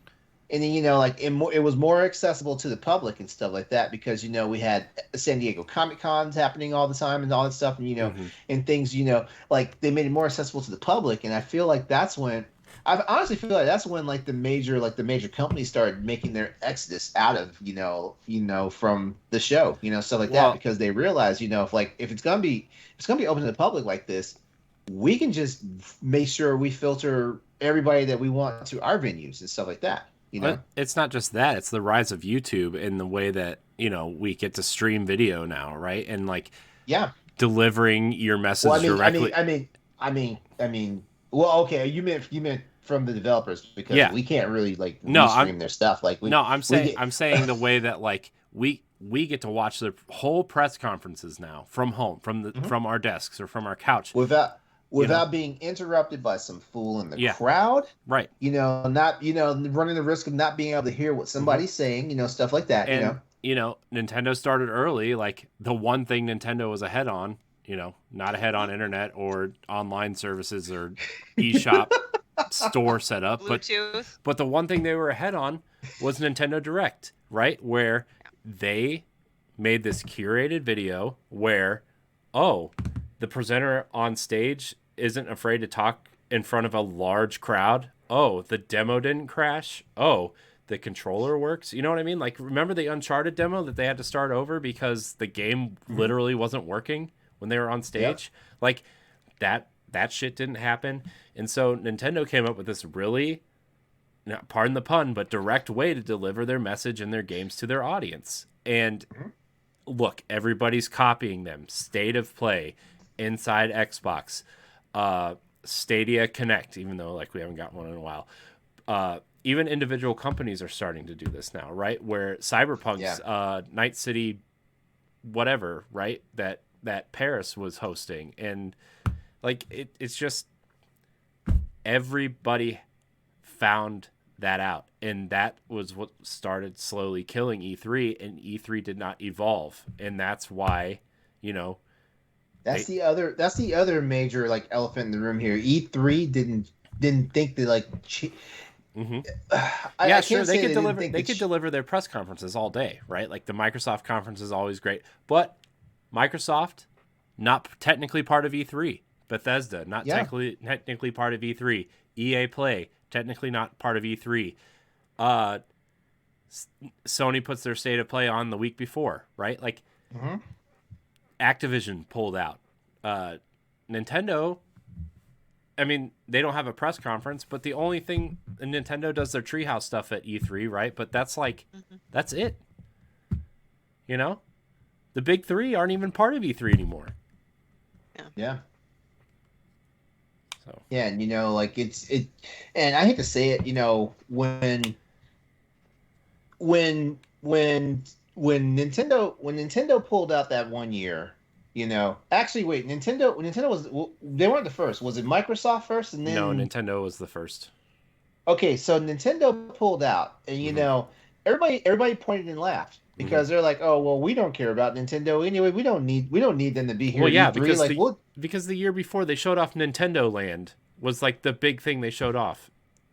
And then, like it was more accessible to the public and stuff like that because, we had San Diego Comic-Cons happening all the time and all that stuff. And, and things, like they made it more accessible to the public. And I feel like I honestly feel like that's when like the major companies started making their exodus out of from the show, stuff like that, because they realized if it's gonna be open to the public like this, we can just make sure we filter everybody that we want to our venues and stuff like that. But it's not just that; it's the rise of YouTube and the way that we get to stream video now, right? And like delivering your message directly. I mean. Well, okay, you meant from the developers because we can't really like restream their stuff. Like I'm saying the way that like we get to watch the whole press conferences now from home, from our desks or from our couch without being interrupted by some fool in the crowd. Right. Not running the risk of not being able to hear what somebody's saying. Stuff like that. And, Nintendo started early. Like the one thing Nintendo was ahead on. Not ahead on internet or online services or eShop store setup, but the one thing they were ahead on was Nintendo Direct, right? Where they made this curated video where, the presenter on stage isn't afraid to talk in front of a large crowd. The demo didn't crash. The controller works. You know what I mean? Like, remember the Uncharted demo that they had to start over because the game literally wasn't working when they were on stage? Like that shit didn't happen. And so Nintendo came up with this really, pardon the pun, but direct way to deliver their message and their games to their audience. And look, everybody's copying them. State of Play, Inside Xbox, Stadia Connect, even though like we haven't got one in a while. Even individual companies are starting to do this now, right? Where Cyberpunk's Night City whatever, right? That Paris was hosting, and like it's just everybody found that out, and that was what started slowly killing E3, and E3 did not evolve, and that's why that's the other major like elephant in the room here. E3 didn't think that like sure, they could deliver their press conferences all day, right? Like the Microsoft conference is always great, but Microsoft, not technically part of E3. Bethesda, not technically part of E3. EA Play, technically not part of E3. Sony puts their State of Play on the week before, right? Like, Activision pulled out. Nintendo, I mean, they don't have a press conference, but the only thing Nintendo does their Treehouse stuff at E3, right? But that's like, that's it. The big three aren't even part of E3 anymore. Yeah. So. Yeah, and like and I hate to say it, when Nintendo pulled out that one year, actually wait, Nintendo was, they weren't the first. Was it Microsoft first and then No, Nintendo was the first. Okay, so Nintendo pulled out, and everybody pointed and laughed because they're like, "Oh, well, we don't care about Nintendo anyway. We don't need them to be here." Well, yeah, because the year before they showed off Nintendo Land was like the big thing they showed off.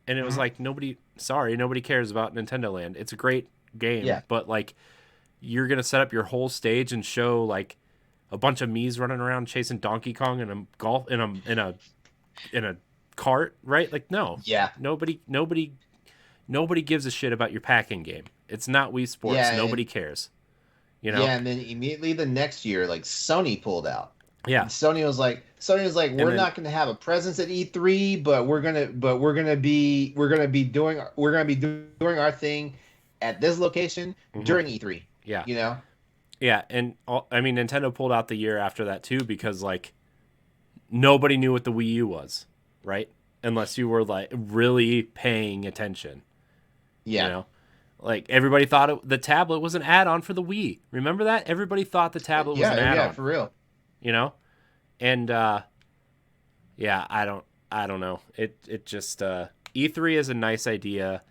And it was Mhm. like, nobody cares about Nintendo Land. It's a great game, Yeah. but like, you're going to set up your whole stage and show like a bunch of Mii's running around chasing Donkey Kong in a golf, in a cart, right? Like, no, Yeah. nobody gives a shit about your packing game. It's not Wii Sports. Yeah, Nobody cares. You know? Yeah, and then immediately the next year, like Sony pulled out. Yeah. And Sony was like, we're not going to have a presence at E3, but we're gonna be doing our thing at this location during E3. Yeah. You know. Yeah, and I mean, Nintendo pulled out the year after that too because like nobody knew what the Wii U was, right? Unless you were like really paying attention. Yeah. You know? Like everybody thought the tablet was an add-on for the Wii. Remember that? Everybody thought the tablet was an add-on. Yeah, for real. You know? And yeah, I don't know. It just E3 is a nice idea.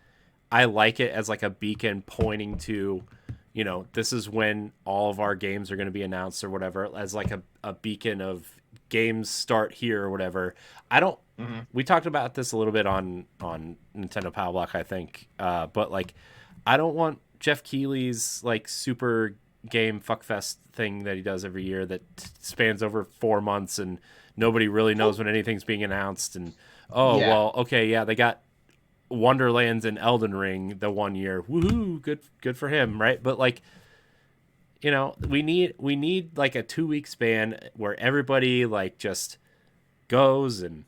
I like it as like a beacon pointing to, you know, this is when all of our games are going to be announced or whatever, as like a beacon of games start here or whatever. I don't. Mm-hmm. We talked about this a little bit on Nintendo Power Block, I think. But like, I don't want Jeff Keighley's like super game fuckfest thing that he does every year that spans over 4 months and nobody really knows when anything's being announced. And well, okay, yeah, they got Wonderlands and Elden Ring the one year. Woohoo, good for him, right? But like, you know, we need like a 2-week span where everybody like just goes and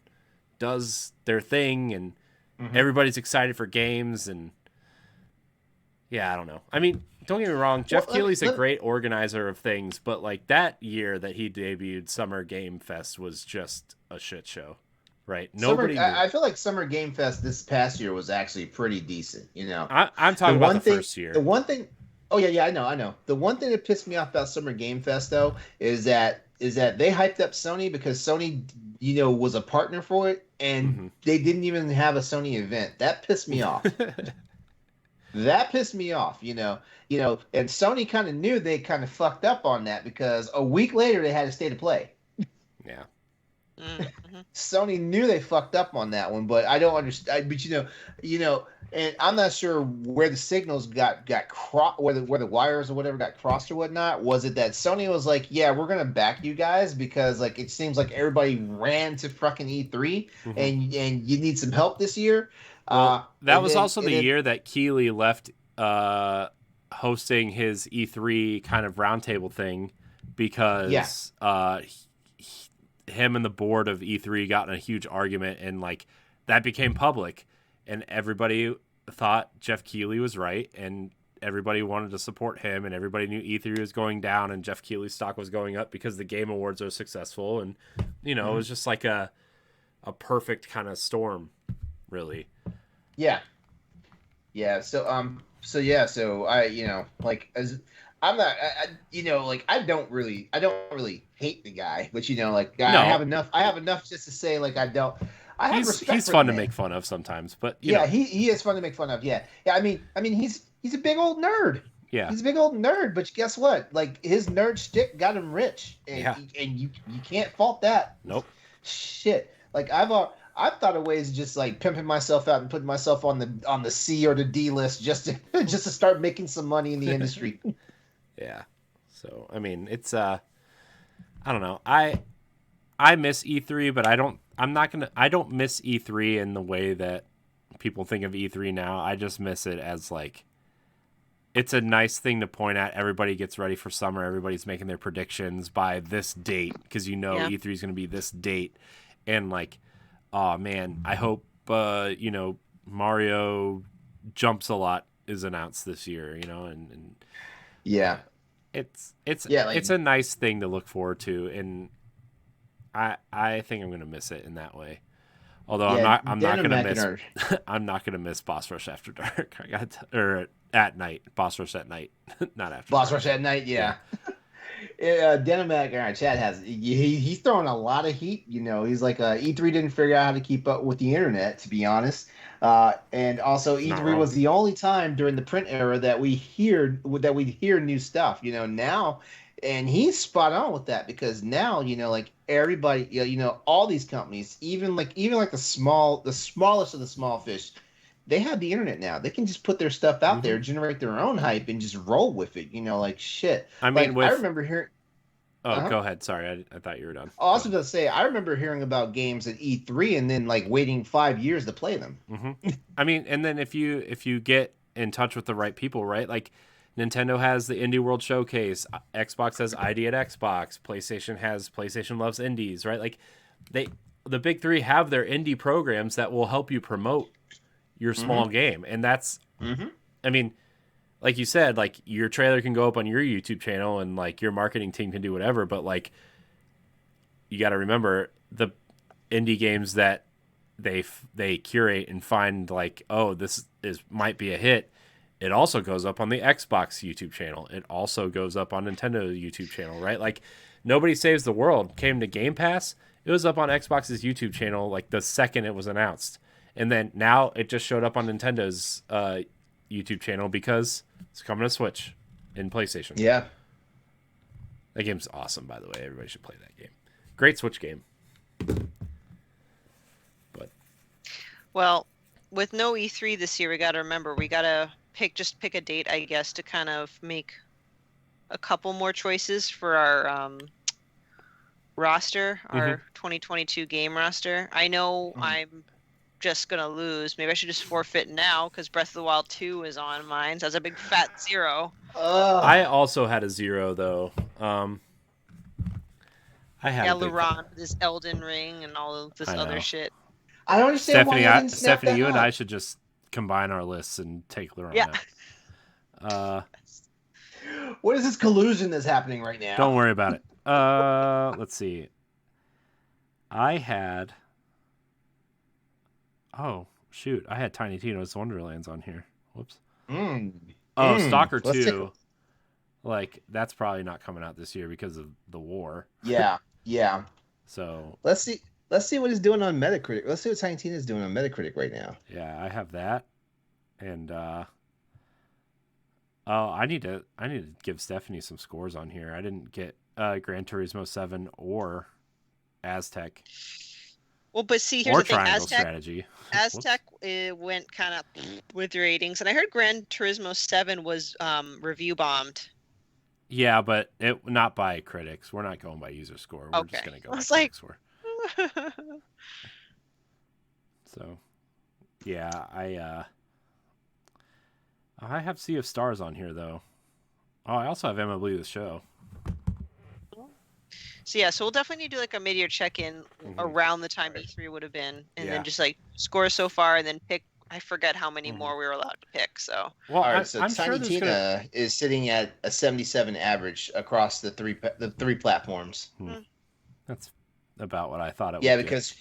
does their thing and everybody's excited for games. And yeah, I don't know. I mean, don't get me wrong, Jeff Keighley's a great organizer of things, but like that year that he debuted Summer Game Fest was just a shit show, right? I feel like Summer Game Fest this past year was actually pretty decent. You know, I'm talking about the first year. The one thing, I know. The one thing that pissed me off about Summer Game Fest though is that they hyped up Sony because Sony, you know, was a partner for it, and they didn't even have a Sony event. That pissed me off. That pissed me off, you know, and Sony kind of knew they kind of fucked up on that because a week later they had a state of play. Yeah. Mm-hmm. Sony knew they fucked up on that one, but I don't understand. But you know, and I'm not sure where the signals got crossed, where the wires or whatever got crossed or whatnot. Was it that Sony was like, yeah, we're gonna back you guys because like it seems like everybody ran to fucking E3 and you need some help this year. Well, that was also the year that Keighley left hosting his E3 kind of roundtable thing because him and the board of E3 got in a huge argument and like that became public and everybody thought Jeff Keighley was right and everybody wanted to support him and everybody knew E3 was going down and Jeff Keighley's stock was going up because the Game Awards are successful and you know it was just like a perfect kind of storm, really. Yeah. So I, you know, like as I'm not, you know, like I don't really hate the guy, but you know, like I have enough just to say like I have respect. He's fun to make fun of sometimes, but you know. he is fun to make fun of. Yeah. I mean he's a big old nerd. Yeah. He's a big old nerd, but guess what? Like his nerd shtick got him rich, and you can't fault that. Nope. Shit. Like I've thought of ways of just like pimping myself out and putting myself on the C or the D list just to start making some money in the industry. Yeah. So I mean, it's I don't know. I miss E3, but I don't miss E3 in the way that people think of E3 now. I just miss it as like it's a nice thing to point at. Everybody gets ready for summer. Everybody's making their predictions by this date because you know E3 is going to be this date, and like, oh man, I hope you know Mario Jumps a Lot is announced this year. You know, and yeah, it's a nice thing to look forward to, and I think I'm going to miss it in that way. Although I'm not going to miss Boss Rush After Dark. Or at night, Boss Rush at night, not after. Boss Rush at night, yeah. Denimac in our chat he's throwing a lot of heat. You know, he's like E3 didn't figure out how to keep up with the internet. To be honest, And also Not E3 wrong. was the only time during the print era that we hear new stuff. Now, and he's spot on with that because now like everybody, all these companies, even like the smallest of the small fish, they have the internet now. They can just put their stuff out Hmm. there, generate their own hype, and just roll with it. Like shit. I mean, Like I with remember hearing. oh, Uh-huh. go ahead. Sorry, I thought you were done. I Go was ahead. going to say, I remember hearing about games at E3 and then like waiting 5 years to play them. Hmm. I mean, and then if you get in touch with the right people, right? Like Nintendo has the Indie World Showcase, Xbox has ID at Xbox, PlayStation has PlayStation Loves Indies, right? Like they the big three have their indie programs that will help you promote your Mm-hmm. small game, and that's Mm-hmm. I mean, like you said, like your trailer can go up on your YouTube channel and like your marketing team can do whatever, but like you got to remember the indie games that they curate and find like, oh, this is might be a hit. It also goes up on the Xbox YouTube channel. It also goes up on Nintendo YouTube channel, right? Like Nobody Saves the World came to Game Pass. It was up on Xbox's YouTube channel like the second it was announced. And then now it just showed up on Nintendo's YouTube channel because it's coming to Switch and PlayStation. Yeah. That game's awesome, by the way. Everybody should play that game. Great Switch game. But Well, with no E3 this year, we got to remember we got to pick a date, I guess, to kind of make a couple more choices for our roster, our 2022 game roster. I know I'm just gonna lose. Maybe I should just forfeit now because Breath of the Wild 2 is on mine. So that's a big fat zero. I also had a zero though. I had Yeah, a big LeRon, this Elden Ring, and all of this I other know. shit. I don't understand why I didn't snap Stephanie, that you and up. I should just combine our lists and take LeRon Yeah. out. What is this collusion that's happening right now? Don't worry about it. Let's see. I had. Oh shoot! I had Tiny Tina's Wonderlands on here. Whoops. Stalker Let's 2. Like that's probably not coming out this year because of the war. Yeah. So Let's see what he's doing on Metacritic. Let's see what Tiny Tina is doing on Metacritic right now. yeah, I have that, and I need to give Stephanie some scores on here. I didn't get Gran Turismo 7 or Aztec Well, but see, here's or the thing. Triangle Strategy. Aztec went kind of with ratings, and I heard Gran Turismo 7 was review bombed. Yeah, but not by critics. We're not going by user score. We're just going to go by critic score. So, yeah, I have Sea of Stars on here though. Oh, I also have MLB The Show. So yeah, so we'll definitely need to do like a mid-year check-in around the time E3 would have been, and Yeah. then just like score so far, and then pick. I forget how many more we were allowed to pick. So Well, All right, so I'm Tiny sure Tina is sitting at a 77 average across the three platforms. That's about what I thought it Yeah, would because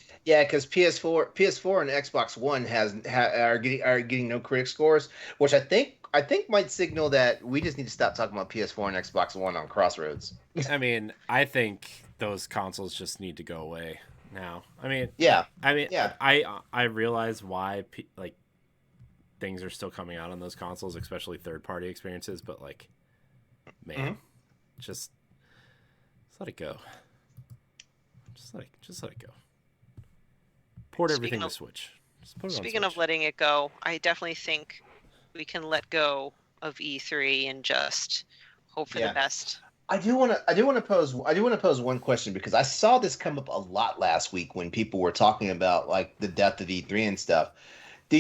PS4 and Xbox One are getting no critic scores, which I think might signal that we just need to stop talking about PS4 and Xbox One on Crossroads. I mean, I think those consoles just need to go away now. Yeah. I realize why like things are still coming out on those consoles, especially third-party experiences, but like, man, just let it go. Just let it go. Port everything to Switch. Just put it on speaking Switch. of letting it go, I definitely think we can let go of E3 and just hope for the best. I do want to pose one question because I saw this come up a lot last week when people were talking about like the death of E3 and stuff. Are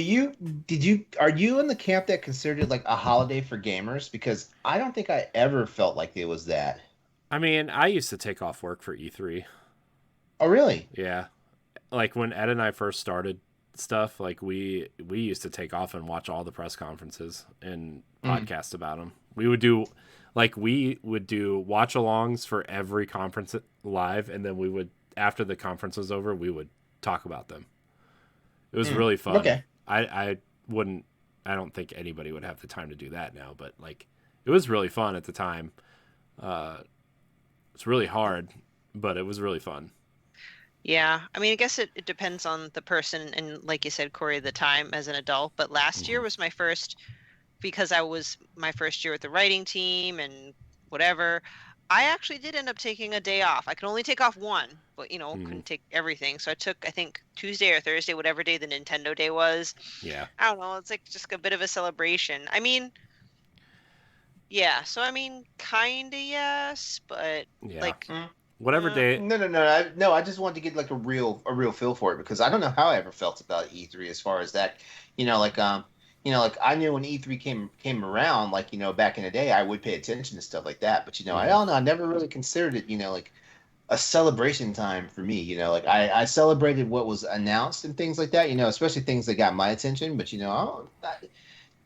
you in the camp that considered it like a holiday for gamers? Because I don't think I ever felt like it was that. I mean, I used to take off work for E3. Oh, really? Yeah. Like when Ed and I first started stuff, like we used to take off and watch all the press conferences and podcast about them. We would do watch-alongs for every conference live, and then we would, after the conference was over, we would talk about them. It was really fun. Okay. I don't think anybody would have the time to do that now, but like it was really fun at the time. It's really hard, but it was really fun. Yeah, I mean, I guess it depends on the person and, like you said, Corey, the time as an adult. But last year Mhm. was my first, because I was my first year with the writing team and whatever. I actually did end up taking a day off. I could only take off one, but Mhm. couldn't take everything. So I took, I think, Tuesday or Thursday, whatever day the Nintendo Day was. Yeah. I don't know. It's like just a bit of a celebration. I mean, yeah. So I mean, kinda yes, but Yeah. like, Whatever uh, day. No. I just wanted to get like a real feel for it because I don't know how I ever felt about E3 as far as that. You know, like like I knew when E3 came around, like back in the day, I would pay attention to stuff like that. But I Mhm. don't know. I never really considered it. Like a celebration time for me. Like I celebrated what was announced and things like that. Especially things that got my attention. But yeah,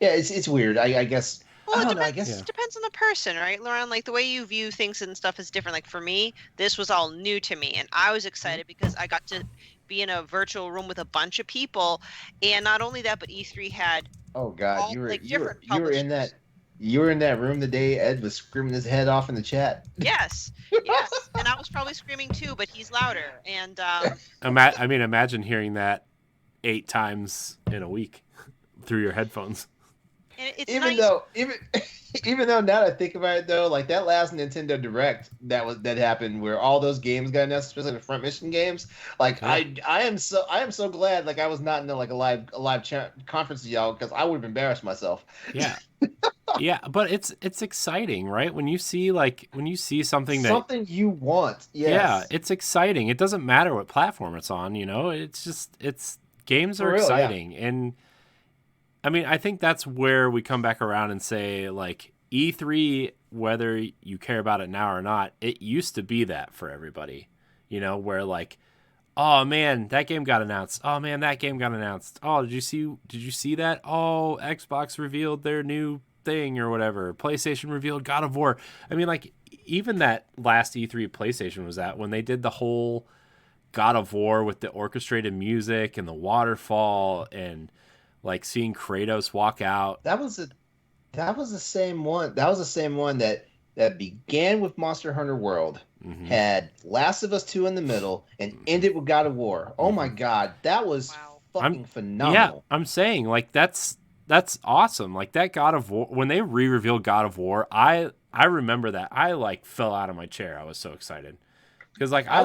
it's weird. I guess well, I it don't know. I depends. Yeah. guess. It depends on the person, right, Lauren? Like the way you view things and stuff is different. Like for me, this was all new to me, and I was excited because I got to be in a virtual room with a bunch of people, and not only that, but E3 had Oh God, all like different you were in publishers. that room the day Ed was screaming his head off in the chat. Yes, yes, and I was probably screaming too, but he's louder, and I mean, imagine hearing that 8 times in a week through your headphones. it's Even nice. though even though now that I think about it though, like that last Nintendo Direct that happened where all those games got announced, especially the front mission games. Like Yeah. I am so glad like I was not in like a live conference with y'all because I would have embarrassed myself. Yeah. Yeah, but it's exciting, right? When you see something that Something you want, yeah, yes, it's exciting. It doesn't matter what platform it's on, It's just it's games are for real, yeah. exciting. And I mean, I think that's where we come back around and say like E3, whether you care about it now or not, it used to be that for everybody. Where like, oh man, that game got announced. Oh man, that game got announced. Oh, did you see that? Oh, Xbox revealed their new thing or whatever. PlayStation revealed God of War. I mean, like even that last E3 PlayStation was at when they did the whole God of War with the orchestrated music and the waterfall and like seeing Kratos walk out. That was a That was the same one. That was the same one that began with Monster Hunter World, Hmm. had Last of Us 2 in the middle, and ended with God of War. Oh my Hmm. God, that was Wow. I'm fucking yeah, phenomenal. I'm saying like that's awesome. Like that God of War when they re-revealed God of War, I remember that. I like fell out of my chair. I was so excited. Cuz like I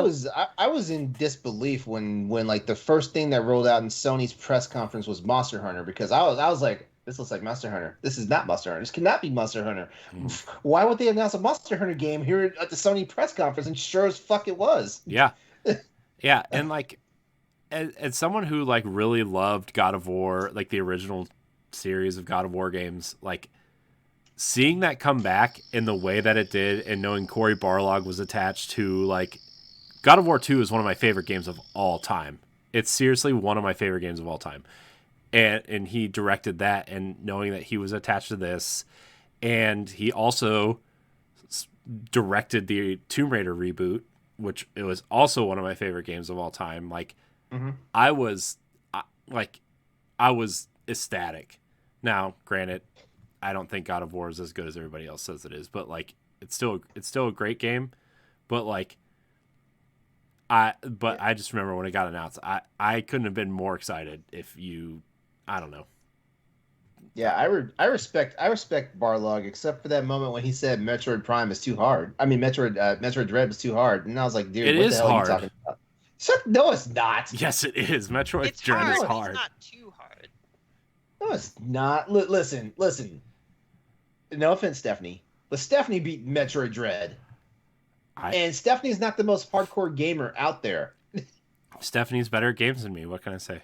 was in disbelief when like the first thing that rolled out in Sony's press conference was Monster Hunter because I was like, this looks like Monster Hunter. This is not Monster Hunter. This cannot be Monster Hunter. Mhm. Why would they announce a Monster Hunter game here at the Sony press conference? And sure as fuck it was. Yeah. Yeah, and like as someone who like really loved God of War, like the original series of God of War games, like seeing that come back in the way that it did and knowing Cory Barlog was attached to like God of War 2 is one of my favorite games of all time. It's seriously one of my favorite games of all time. And he directed that and knowing that he was attached to this and he also directed the Tomb Raider reboot, which it was also one of my favorite games of all time. Like Mhm. I was like I was ecstatic. Now, granted, I don't think God of War is as good as everybody else says it is, but like it's still a great game. But like Yeah. I just remember when it got announced, I couldn't have been more excited if you I don't know. Yeah, I respect Barlog except for that moment when he said Metroid Prime is too hard. I mean Metroid Dread was too hard, and I was like, dude, It what the is hell are you hard. talking about? No, it's not. Yes, it is. Metroid It's Dread is hard, No, but it's hard. not too hard. no, it's not. Listen. No offense, Stephanie, but Stephanie beat Metroid Dread, I and Stephanie's not the most hardcore gamer out there. Stephanie's better at games than me. What can I say?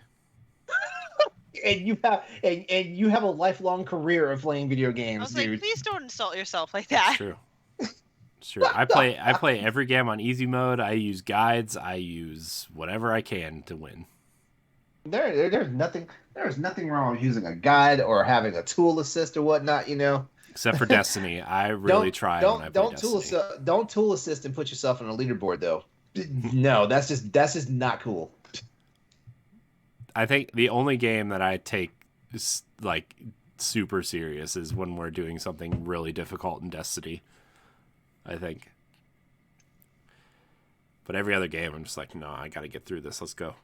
And you have a lifelong career of playing video I games, was like, dude. please don't insult yourself like It's that. true. It's true. I play every game on easy mode. I use guides. I use whatever I can to win. There's nothing wrong with using a guide or having a tool assist or whatnot. Except for Destiny. I really try when I play Destiny. Don't tool assist and put yourself on a leaderboard though. No, that's just not cool. I think the only game that I take is like super serious is when we're doing something really difficult in Destiny. I think. But every other game, I'm just like, no, I got to get through this. Let's go.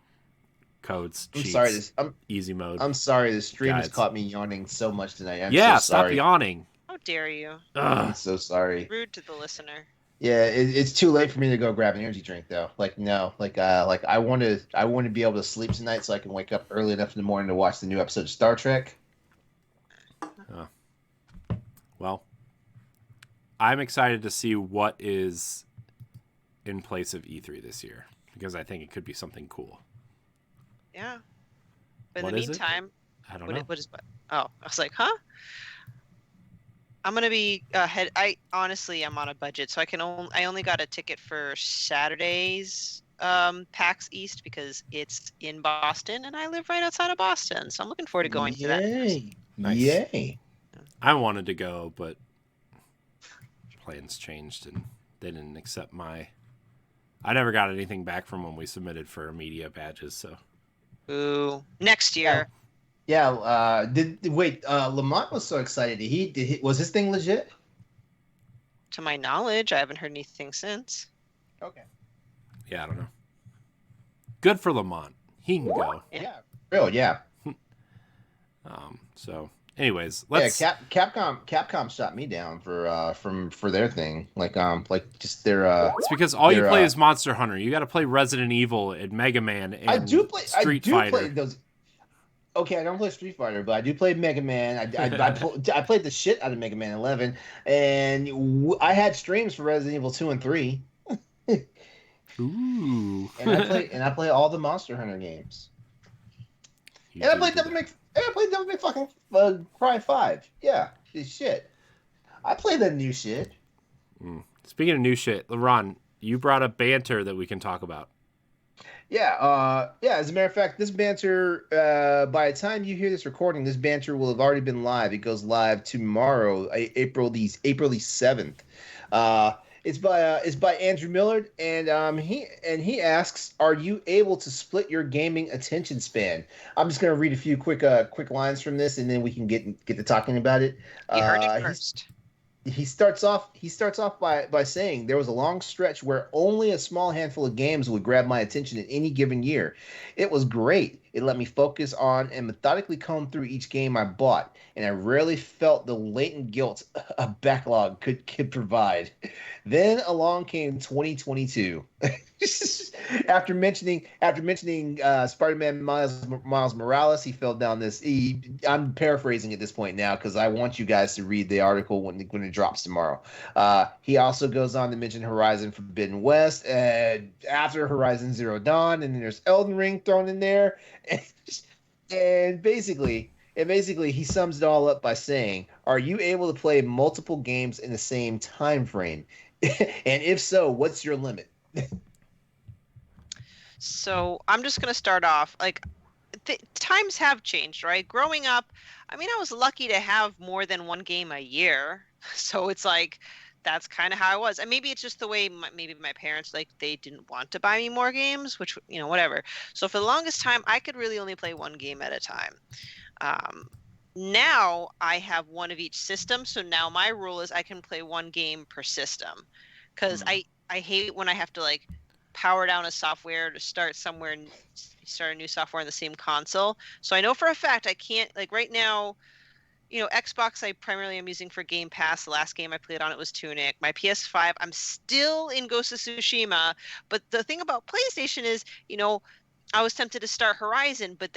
Codes, I'm cheats, sorry. easy mode. I'm sorry. The stream has guides. caught me yawning so much tonight. I'm Yeah, so stop sorry. yawning. How dare you? I'm so sorry. Rude to the listener. Yeah, it's too late for me to go grab an energy drink though. Like no, like I want to be able to sleep tonight so I can wake up early enough in the morning to watch the new episode of Star Trek. Well, I'm excited to see what is in place of E3 this year because I think it could be something cool. Yeah. But in What the is it? meantime, I don't know. what is what? Oh, I was like, huh? I'm gonna be ahead. I honestly am on a budget, so I only got a ticket for Saturday's PAX East because it's in Boston and I live right outside of Boston, so I'm looking forward to going to that. Nice. Yay! I wanted to go, but plans changed and they didn't accept my. I never got anything back from when we submitted for media badges, so. Ooh, next year. Yeah. Lamont was so excited. Was his thing legit? To my knowledge, I haven't heard anything since. Okay. Yeah, I don't know. Good for Lamont. He can go. Yeah. Real. Yeah. So, anyways, let's. Yeah. Capcom shot me down for their thing. Like just their. It's because all you play is Monster Hunter. You got to play Resident Evil and Mega Man and Street Fighter. Play those. Okay, I don't play Street Fighter, but I do play Mega Man. I played the shit out of Mega Man 11, and I had streams for Resident Evil 2 and 3. Ooh. and I play all the Monster Hunter games. I played Devil May fucking Cry 5. Yeah, shit. I play that new shit. Speaking of new shit, LeRon, you brought up banter that we can talk about. Yeah. As a matter of fact, this banter, by the time you hear this recording, this banter will have already been live. It goes live tomorrow, April the 7th. It's by Andrew Millard, and he asks, "Are you able to split your gaming attention span?" I'm just gonna read a few quick lines from this, and then we can get to talking about it. You heard it first. He starts off by saying there was a long stretch where only a small handful of games would grab my attention in any given year. It was great. It let me focus on and methodically comb through each game I bought, and I rarely felt the latent guilt a backlog could provide. Then along came 2022. After mentioning Spider-Man Miles Morales, he fell down this. I'm paraphrasing at this point now because I want you guys to read the article when it drops tomorrow. He also goes on to mention Horizon Forbidden West, after Horizon Zero Dawn, and then there's Elden Ring thrown in there, and basically he sums it all up by saying, "Are you able to play multiple games in the same time frame? And if so, what's your limit?" So I'm just going to start off. Like, times have changed, right? Growing up, I mean, I was lucky to have more than one game a year. So it's like, that's kind of how I was. And maybe it's just the way maybe my parents, like, they didn't want to buy me more games, which, whatever. So for the longest time, I could really only play one game at a time. Now I have one of each system. So now my rule is I can play one game per system. Because I hate when I have to, like, power down a software to start somewhere and start a new software on the same console. So I know for a fact I can't, like, right now, Xbox I primarily am using for Game Pass. The last game I played on it was Tunic. My PS5, I'm still in Ghost of Tsushima. But the thing about PlayStation is, I was tempted to start Horizon, but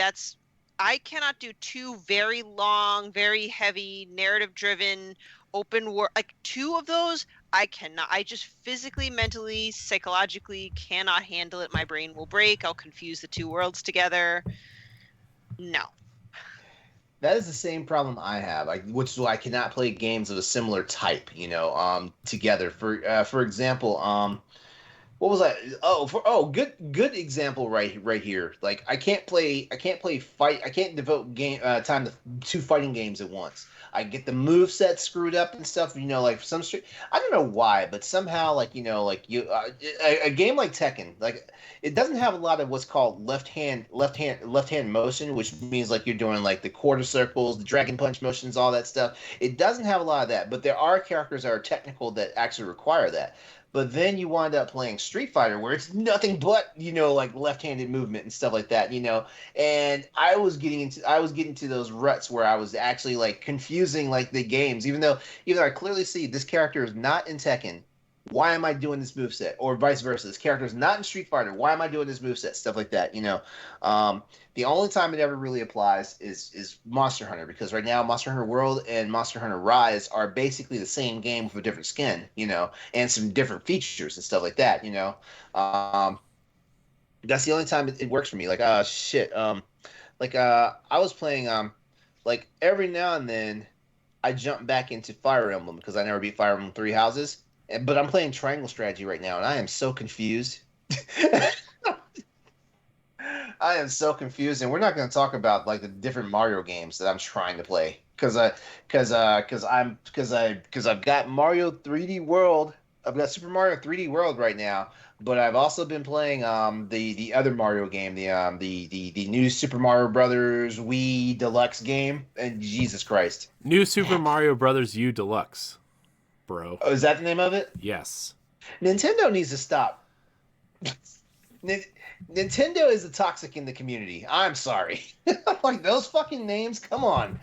I cannot do two very long, very heavy, narrative-driven, open world. Like, two of those, I cannot. I just physically, mentally, psychologically cannot handle it. My brain will break. I'll confuse the two worlds together. No. That is the same problem I have. Which is why I cannot play games of a similar type, together. For example, what was I? Good example right here. Like I can't devote time to two fighting games at once. I get the move set screwed up and stuff. Like some street. I don't know why, but somehow a game like Tekken, like it doesn't have a lot of what's called left hand motion, which means like you're doing like the quarter circles, the dragon punch motions, all that stuff. It doesn't have a lot of that, but there are characters that are technical that actually require that. But then you wind up playing Street Fighter, where it's nothing but like left-handed movement and stuff like that. And I was getting to those ruts where I was actually like confusing like the games, even though I clearly see this character is not in Tekken. Why am I doing this moveset? Or vice versa. This character is not in Street Fighter. Why am I doing this moveset? Stuff like that. The only time it ever really applies is Monster Hunter, because right now Monster Hunter World and Monster Hunter Rise are basically the same game with a different skin, and some different features and stuff like that. That's the only time it works for me. Like, shit. I was playing like every now and then I jump back into Fire Emblem because I never beat Fire Emblem Three Houses. But I'm playing Triangle Strategy right now, and I am so confused. I am so confused, and we're not going to talk about like the different Mario games that I'm trying to play because I've got Mario 3D World. I've got Super Mario 3D World right now, but I've also been playing the other Mario game, the new Super Mario Brothers Wii Deluxe game, and Jesus Christ, New Super Mario Brothers U Deluxe, bro. oh, is that the name of it? Yes. Nintendo needs to stop. Nintendo is the toxic in the community. I'm sorry. Like those fucking names, come on.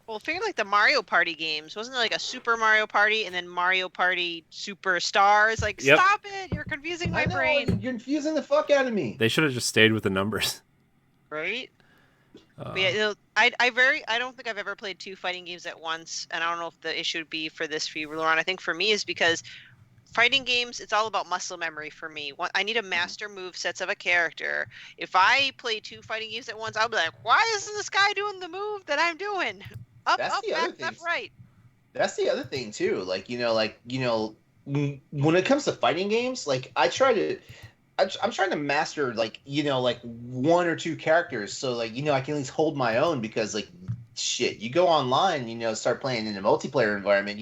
Well, figure like the Mario Party games. Wasn't it like a Super Mario Party and then Mario Party Superstars? Like, Yep. Stop it! You're confusing my brain. You're confusing the fuck out of me. They should have just stayed with the numbers. Right? But yeah, I don't think I've ever played two fighting games at once, and I don't know if the issue would be for this for you, LeRon. I think for me is because fighting games, it's all about muscle memory for me. I need to master move sets of a character. If I play two fighting games at once, I'll be like, why isn't this guy doing the move that I'm doing? Up, That's up, the other back, left, thing. right. That's the other thing too. When it comes to fighting games, like I'm trying to master like one or two characters, so like I can at least hold my own, because like shit, you go online, start playing in a multiplayer environment,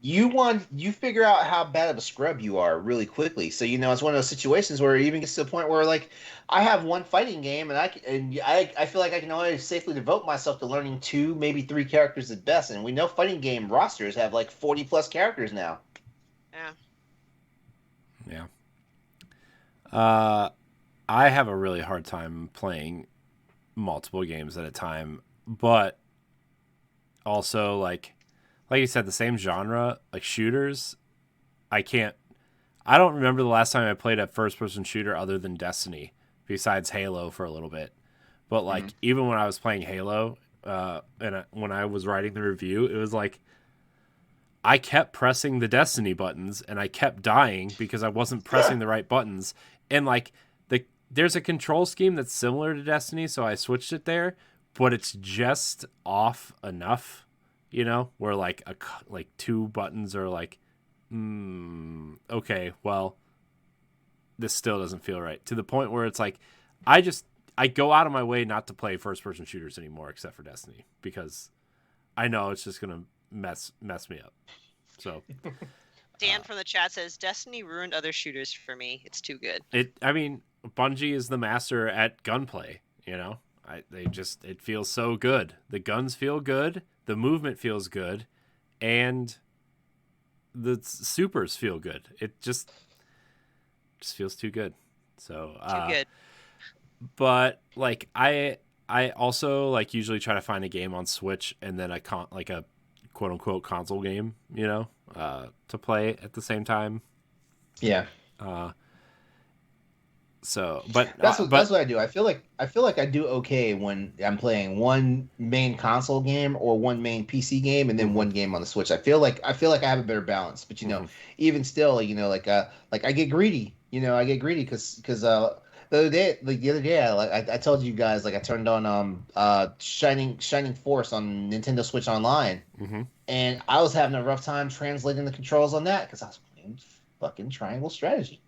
you figure out how bad of a scrub you are really quickly. So it's one of those situations where it even gets to the point where like I have one fighting game, and I feel like I can only safely devote myself to learning two, maybe three characters at best. And we know fighting game rosters have like 40 plus characters now. Yeah. I have a really hard time playing multiple games at a time, but also like you said, the same genre, like shooters, I don't remember the last time I played a first-person shooter other than Destiny, besides Halo for a little bit. But like even when I was playing Halo, when I was writing the review, it was like I kept pressing the Destiny buttons and I kept dying because I wasn't pressing the right buttons. And like there's a control scheme that's similar to Destiny, so I switched it there, but it's just off enough, where like two buttons are like, okay, well, this still doesn't feel right, to the point where it's like I go out of my way not to play first person shooters anymore, except for Destiny, because I know it's just gonna mess me up. So Dan from the chat says Destiny ruined other shooters for me. It's too good. Bungie is the master at gunplay. It feels so good. The guns feel good, the movement feels good, and the supers feel good. It just feels too good. So Too good. But like I also like usually try to find a game on Switch and then a quote unquote console game, to play at the same time. Yeah. But that's what I do. I feel like I do okay when I'm playing one main console game or one main PC game and then one game on the Switch. I feel like I have a better balance. But even still, like I get greedy. I get greedy because the other day, I told you guys, like I turned on Shining Force on Nintendo Switch Online, and I was having a rough time translating the controls on that because I was playing fucking Triangle Strategy.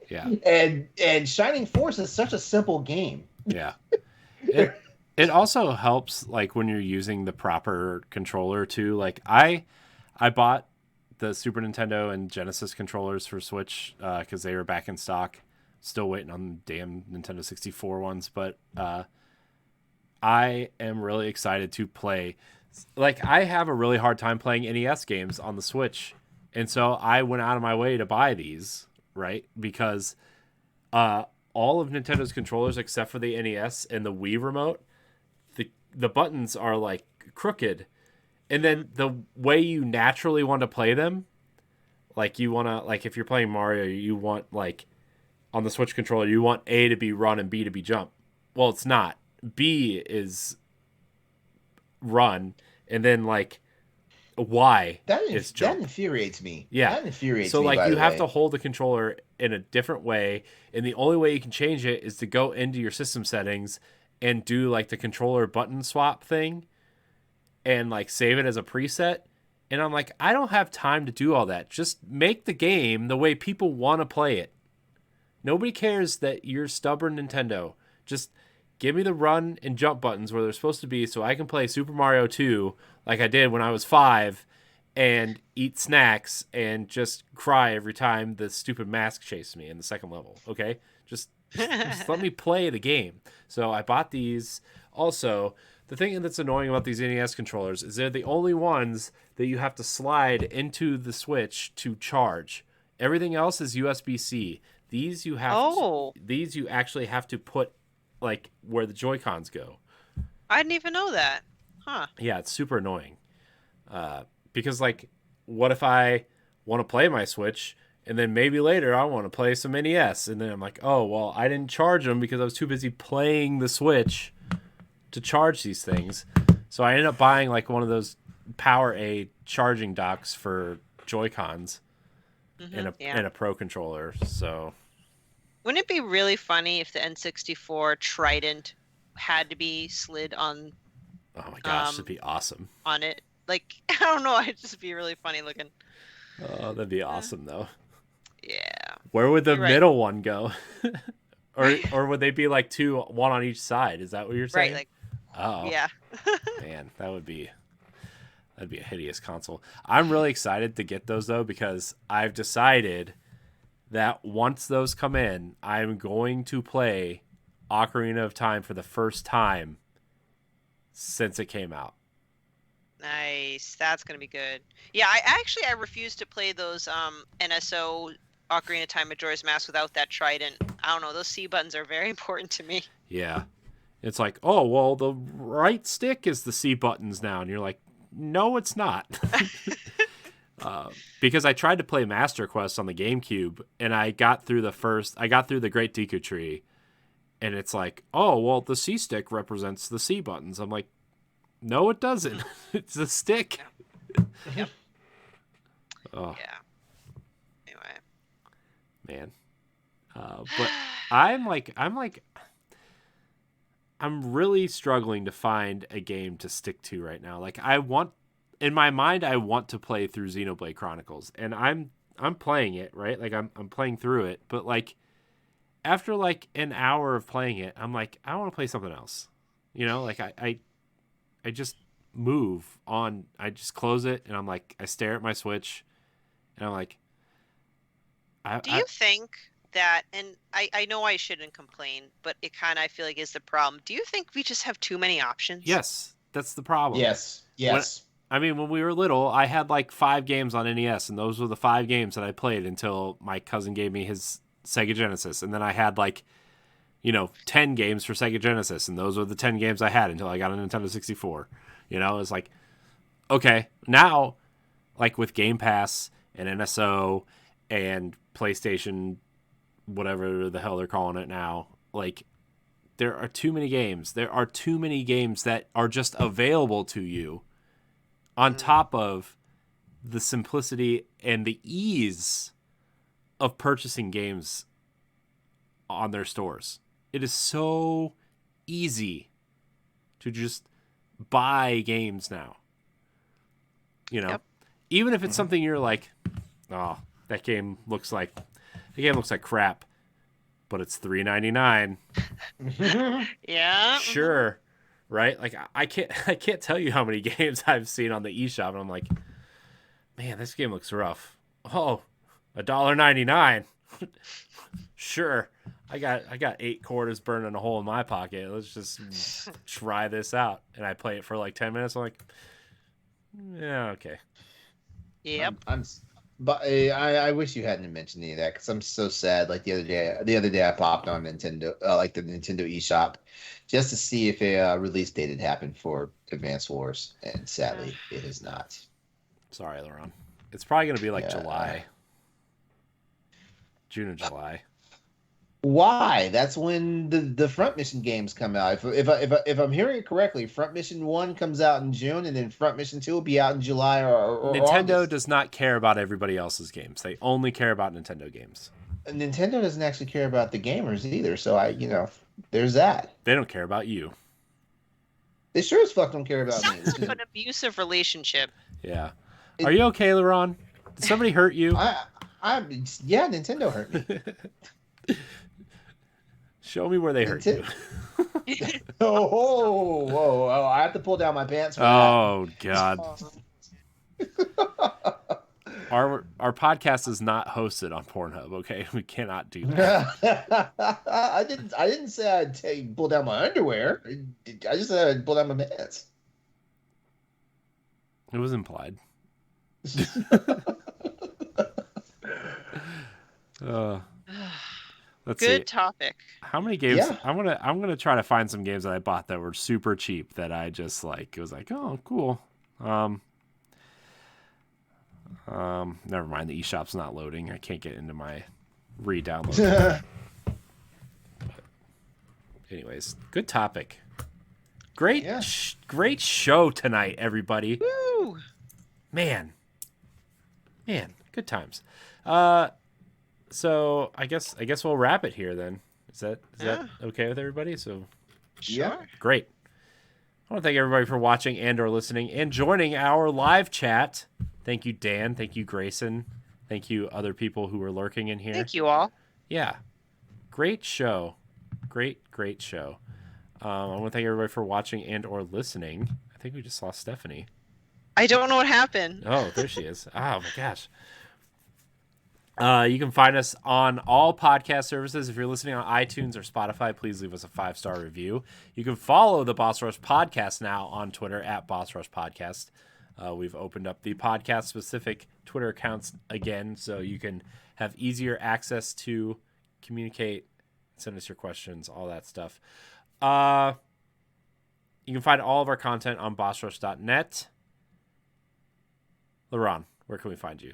Yeah. And Shining Force is such a simple game. Yeah. It also helps like when you're using the proper controller too. Like I bought the Super Nintendo and Genesis controllers for Switch because they were back in stock. Still waiting on the damn Nintendo 64 ones, but I am really excited to play. Like I have a really hard time playing NES games on the Switch And so I went out of my way to buy these, right? Because all of Nintendo's controllers, except for the NES and the Wii remote, the buttons are like crooked. And then the way you naturally want to play them, like you want to, like if you're playing Mario, you want like on the Switch controller, you want A to be run and B to be jump. Well, it's not. B is run, and then like Y is jump. That infuriates me. Yeah. That infuriates me. So like by you the have way. to hold the controller in a different way, and the only way you can change it is to go into your system settings and do like the controller button swap thing and like save it as a preset. And I'm like, I don't have time to do all that. Just make the game the way people want to play it. Nobody cares that you're stubborn, Nintendo. Just give me the run and jump buttons where they're supposed to be so I can play Super Mario 2 like I did when I was 5 and eat snacks and just cry every time the stupid mask chased me in the second level, okay? Just let me play the game. So I bought these. Also, the thing that's annoying about these NES controllers is they're the only ones that you have to slide into the Switch to charge. Everything else is USB-C. These you actually have to put like where the Joy-Cons go. I didn't even know that. Huh. Yeah, it's super annoying. Because like, what if I want to play my Switch and then maybe later I want to play some NES, and then I'm like, oh well, I didn't charge them because I was too busy playing the Switch to charge these things. So I ended up buying like one of those Power A charging docks for Joy-Cons and a Pro controller. So wouldn't it be really funny if the N64 Trident had to be slid on? Oh my gosh, that'd be awesome. On it, like I don't know, it'd just be really funny looking. Oh, that'd be awesome though. Yeah. Where would the middle one go? or would they be like two, one on each side? Is that what you're saying? Right. Like. Oh. Yeah. Man, that'd be a hideous console. I'm really excited to get those though because I've decided that once those come in, I'm going to play Ocarina of Time for the first time since it came out. Nice. That's gonna be good. Yeah, I refuse to play those NSO Ocarina of Time Majora's Mask without that trident. I don't know, those C buttons are very important to me. Yeah. It's like, oh well, the right stick is the C buttons now, and you're like, no, it's not. Because I tried to play Master Quest on the GameCube, and I got through the Great Deku Tree, and it's like, oh well, the C stick represents the C buttons. I'm like, no, it doesn't. It's a stick. Yep. Oh. Yeah. Anyway. Man. But I'm really struggling to find a game to stick to right now. Like in my mind, I want to play through Xenoblade Chronicles, and I'm playing it, right? Like I'm playing through it, but like after like an hour of playing it, I'm like, I want to play something else. You know, like I just move on. I just close it, and I'm like, I stare at my Switch, and I'm like, Do you think that, and I know I shouldn't complain, but it kind of, I feel like, is the problem. Do you think we just have too many options? Yes, that's the problem. Yes. When we were little, I had like 5 games on NES, and those were the 5 games that I played until my cousin gave me his Sega Genesis. And then I had 10 games for Sega Genesis, and those were the 10 games I had until I got a Nintendo 64. It's like, okay, now, like with Game Pass and NSO and PlayStation, whatever the hell they're calling it now, like, there are too many games. There are too many games that are just available to you on top of the simplicity and the ease of purchasing games on their stores. It is so easy to just buy games now. Yep. Even if it's something you're like, oh, that game looks like crap, but it's $3.99. Yeah. Sure. Right? Like I can't tell you how many games I've seen on the eShop, and I'm like, man, this game looks rough. Oh, $1.99. Sure. I got 8 quarters burning a hole in my pocket. Let's just try this out. And I play it for like 10 minutes. I'm like, yeah, okay. Yep. But I wish you hadn't mentioned any of that because I'm so sad. Like the other day I popped on Nintendo, like the Nintendo eShop, just to see if a release date had happened for Advance Wars, and sadly, it has not. Sorry, LeRon. It's probably going to be like Yeah. June and July. Why? That's when the Front Mission games come out. If I'm hearing it correctly, Front Mission 1 comes out in June, and then Front Mission 2 will be out in July or Nintendo August. does not care about everybody else's games. They only care about Nintendo games. Nintendo doesn't actually care about the gamers either. So there's that. They don't care about you. They sure as fuck don't care about me. Sounds like an abusive relationship. Yeah. Are you okay, LeRon? Did somebody hurt you? Yeah, Nintendo hurt me. Show me where they hurt you. Oh, I have to pull down my pants for Oh, God. Our podcast is not hosted on Pornhub, okay? We cannot do that. I didn't say I'd pull down my underwear. I just said I'd pull down my pants. It was implied. Let's see. Good topic. How many games? Yeah. I'm gonna try to find some games that I bought that were super cheap that I just like. It was like, oh, cool. Never mind. The eShop's not loading. I can't get into my re-download. Anyways, good topic. Great, Yeah. Great show tonight, everybody. Woo! Man, good times. So I guess we'll wrap it here then. Is that okay with everybody? So Yeah. great. I want to thank everybody for watching and or listening and joining our live chat. Thank you, Dan. Thank you, Grayson. Thank you, other people who were lurking in here. Thank you all. Yeah. Great show. Great show. I want to thank everybody for watching and or listening. I think we just lost Stephanie. I don't know what happened. Oh, there she is. Oh, my gosh. You can find us on all podcast services. If you're listening on iTunes or Spotify, please leave us a 5-star review. You can follow the Boss Rush Podcast now on Twitter at Boss Rush Podcast. We've opened up the podcast-specific Twitter accounts again, so you can have easier access to communicate, send us your questions, all that stuff. You can find all of our content on bossrush.net. LeRon, where can we find you?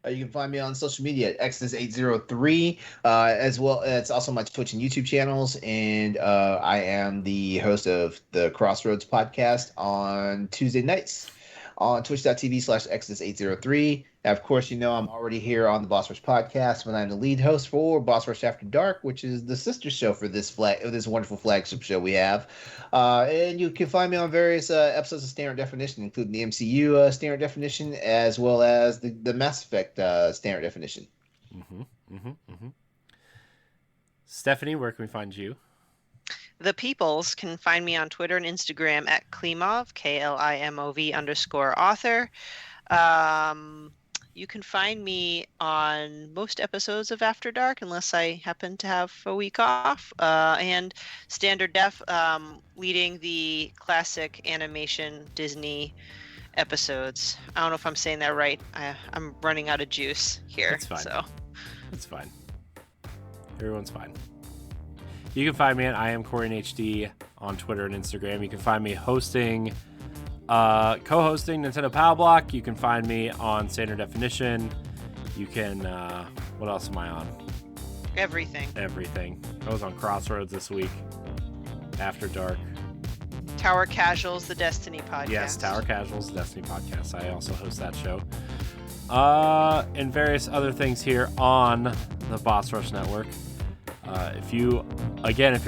You can find me on social media at Exodus803, as well. It's also my Twitch and YouTube channels, and I am the host of the Crossroads podcast on Tuesday nights on twitch.tv/Exodus803. Of course, I'm already here on the Boss Rush podcast when I'm the lead host for Boss Rush After Dark, which is the sister show for this wonderful flagship show we have. And you can find me on various episodes of Standard Definition, including the MCU Standard Definition, as well as the Mass Effect Standard Definition. Stephanie, where can we find you? The Peoples can find me on Twitter and Instagram at Klimov, KLIMOV_author. You can find me on most episodes of After Dark, unless I happen to have a week off, and Standard Def, leading the classic animation Disney episodes. I don't know if I'm saying that right. I'm running out of juice here. That's fine. So. That's fine. Everyone's fine. You can find me at I am Corey HD on Twitter and Instagram. You can find me co-hosting Nintendo Power Block. You can find me on Standard Definition. You can, what else am I on? Everything. I was on Crossroads this week. After Dark. Tower Casuals, the Destiny podcast. Yes, Tower Casuals, the Destiny podcast. I also host that show. And various other things here on the Boss Rush Network. If you're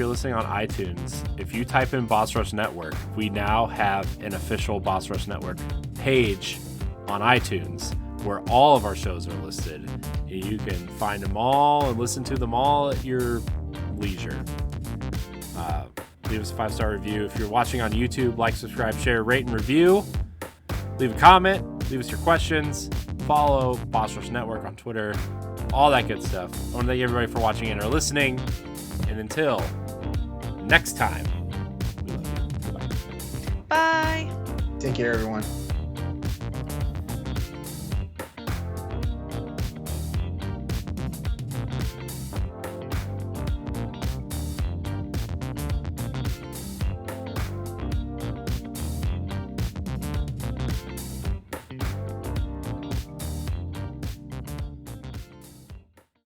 listening on iTunes, if you type in Boss Rush Network, we now have an official Boss Rush Network page on iTunes where all of our shows are listed. You can find them all and listen to them all at your leisure. Leave us a 5-star review. If you're watching on YouTube, like, subscribe, share, rate, and review. Leave a comment. Leave us your questions. Follow Boss Rush Network on Twitter. All that good stuff. I want to thank everybody for watching and or listening. And until next time, we love you. Goodbye. Bye. Take care, everyone.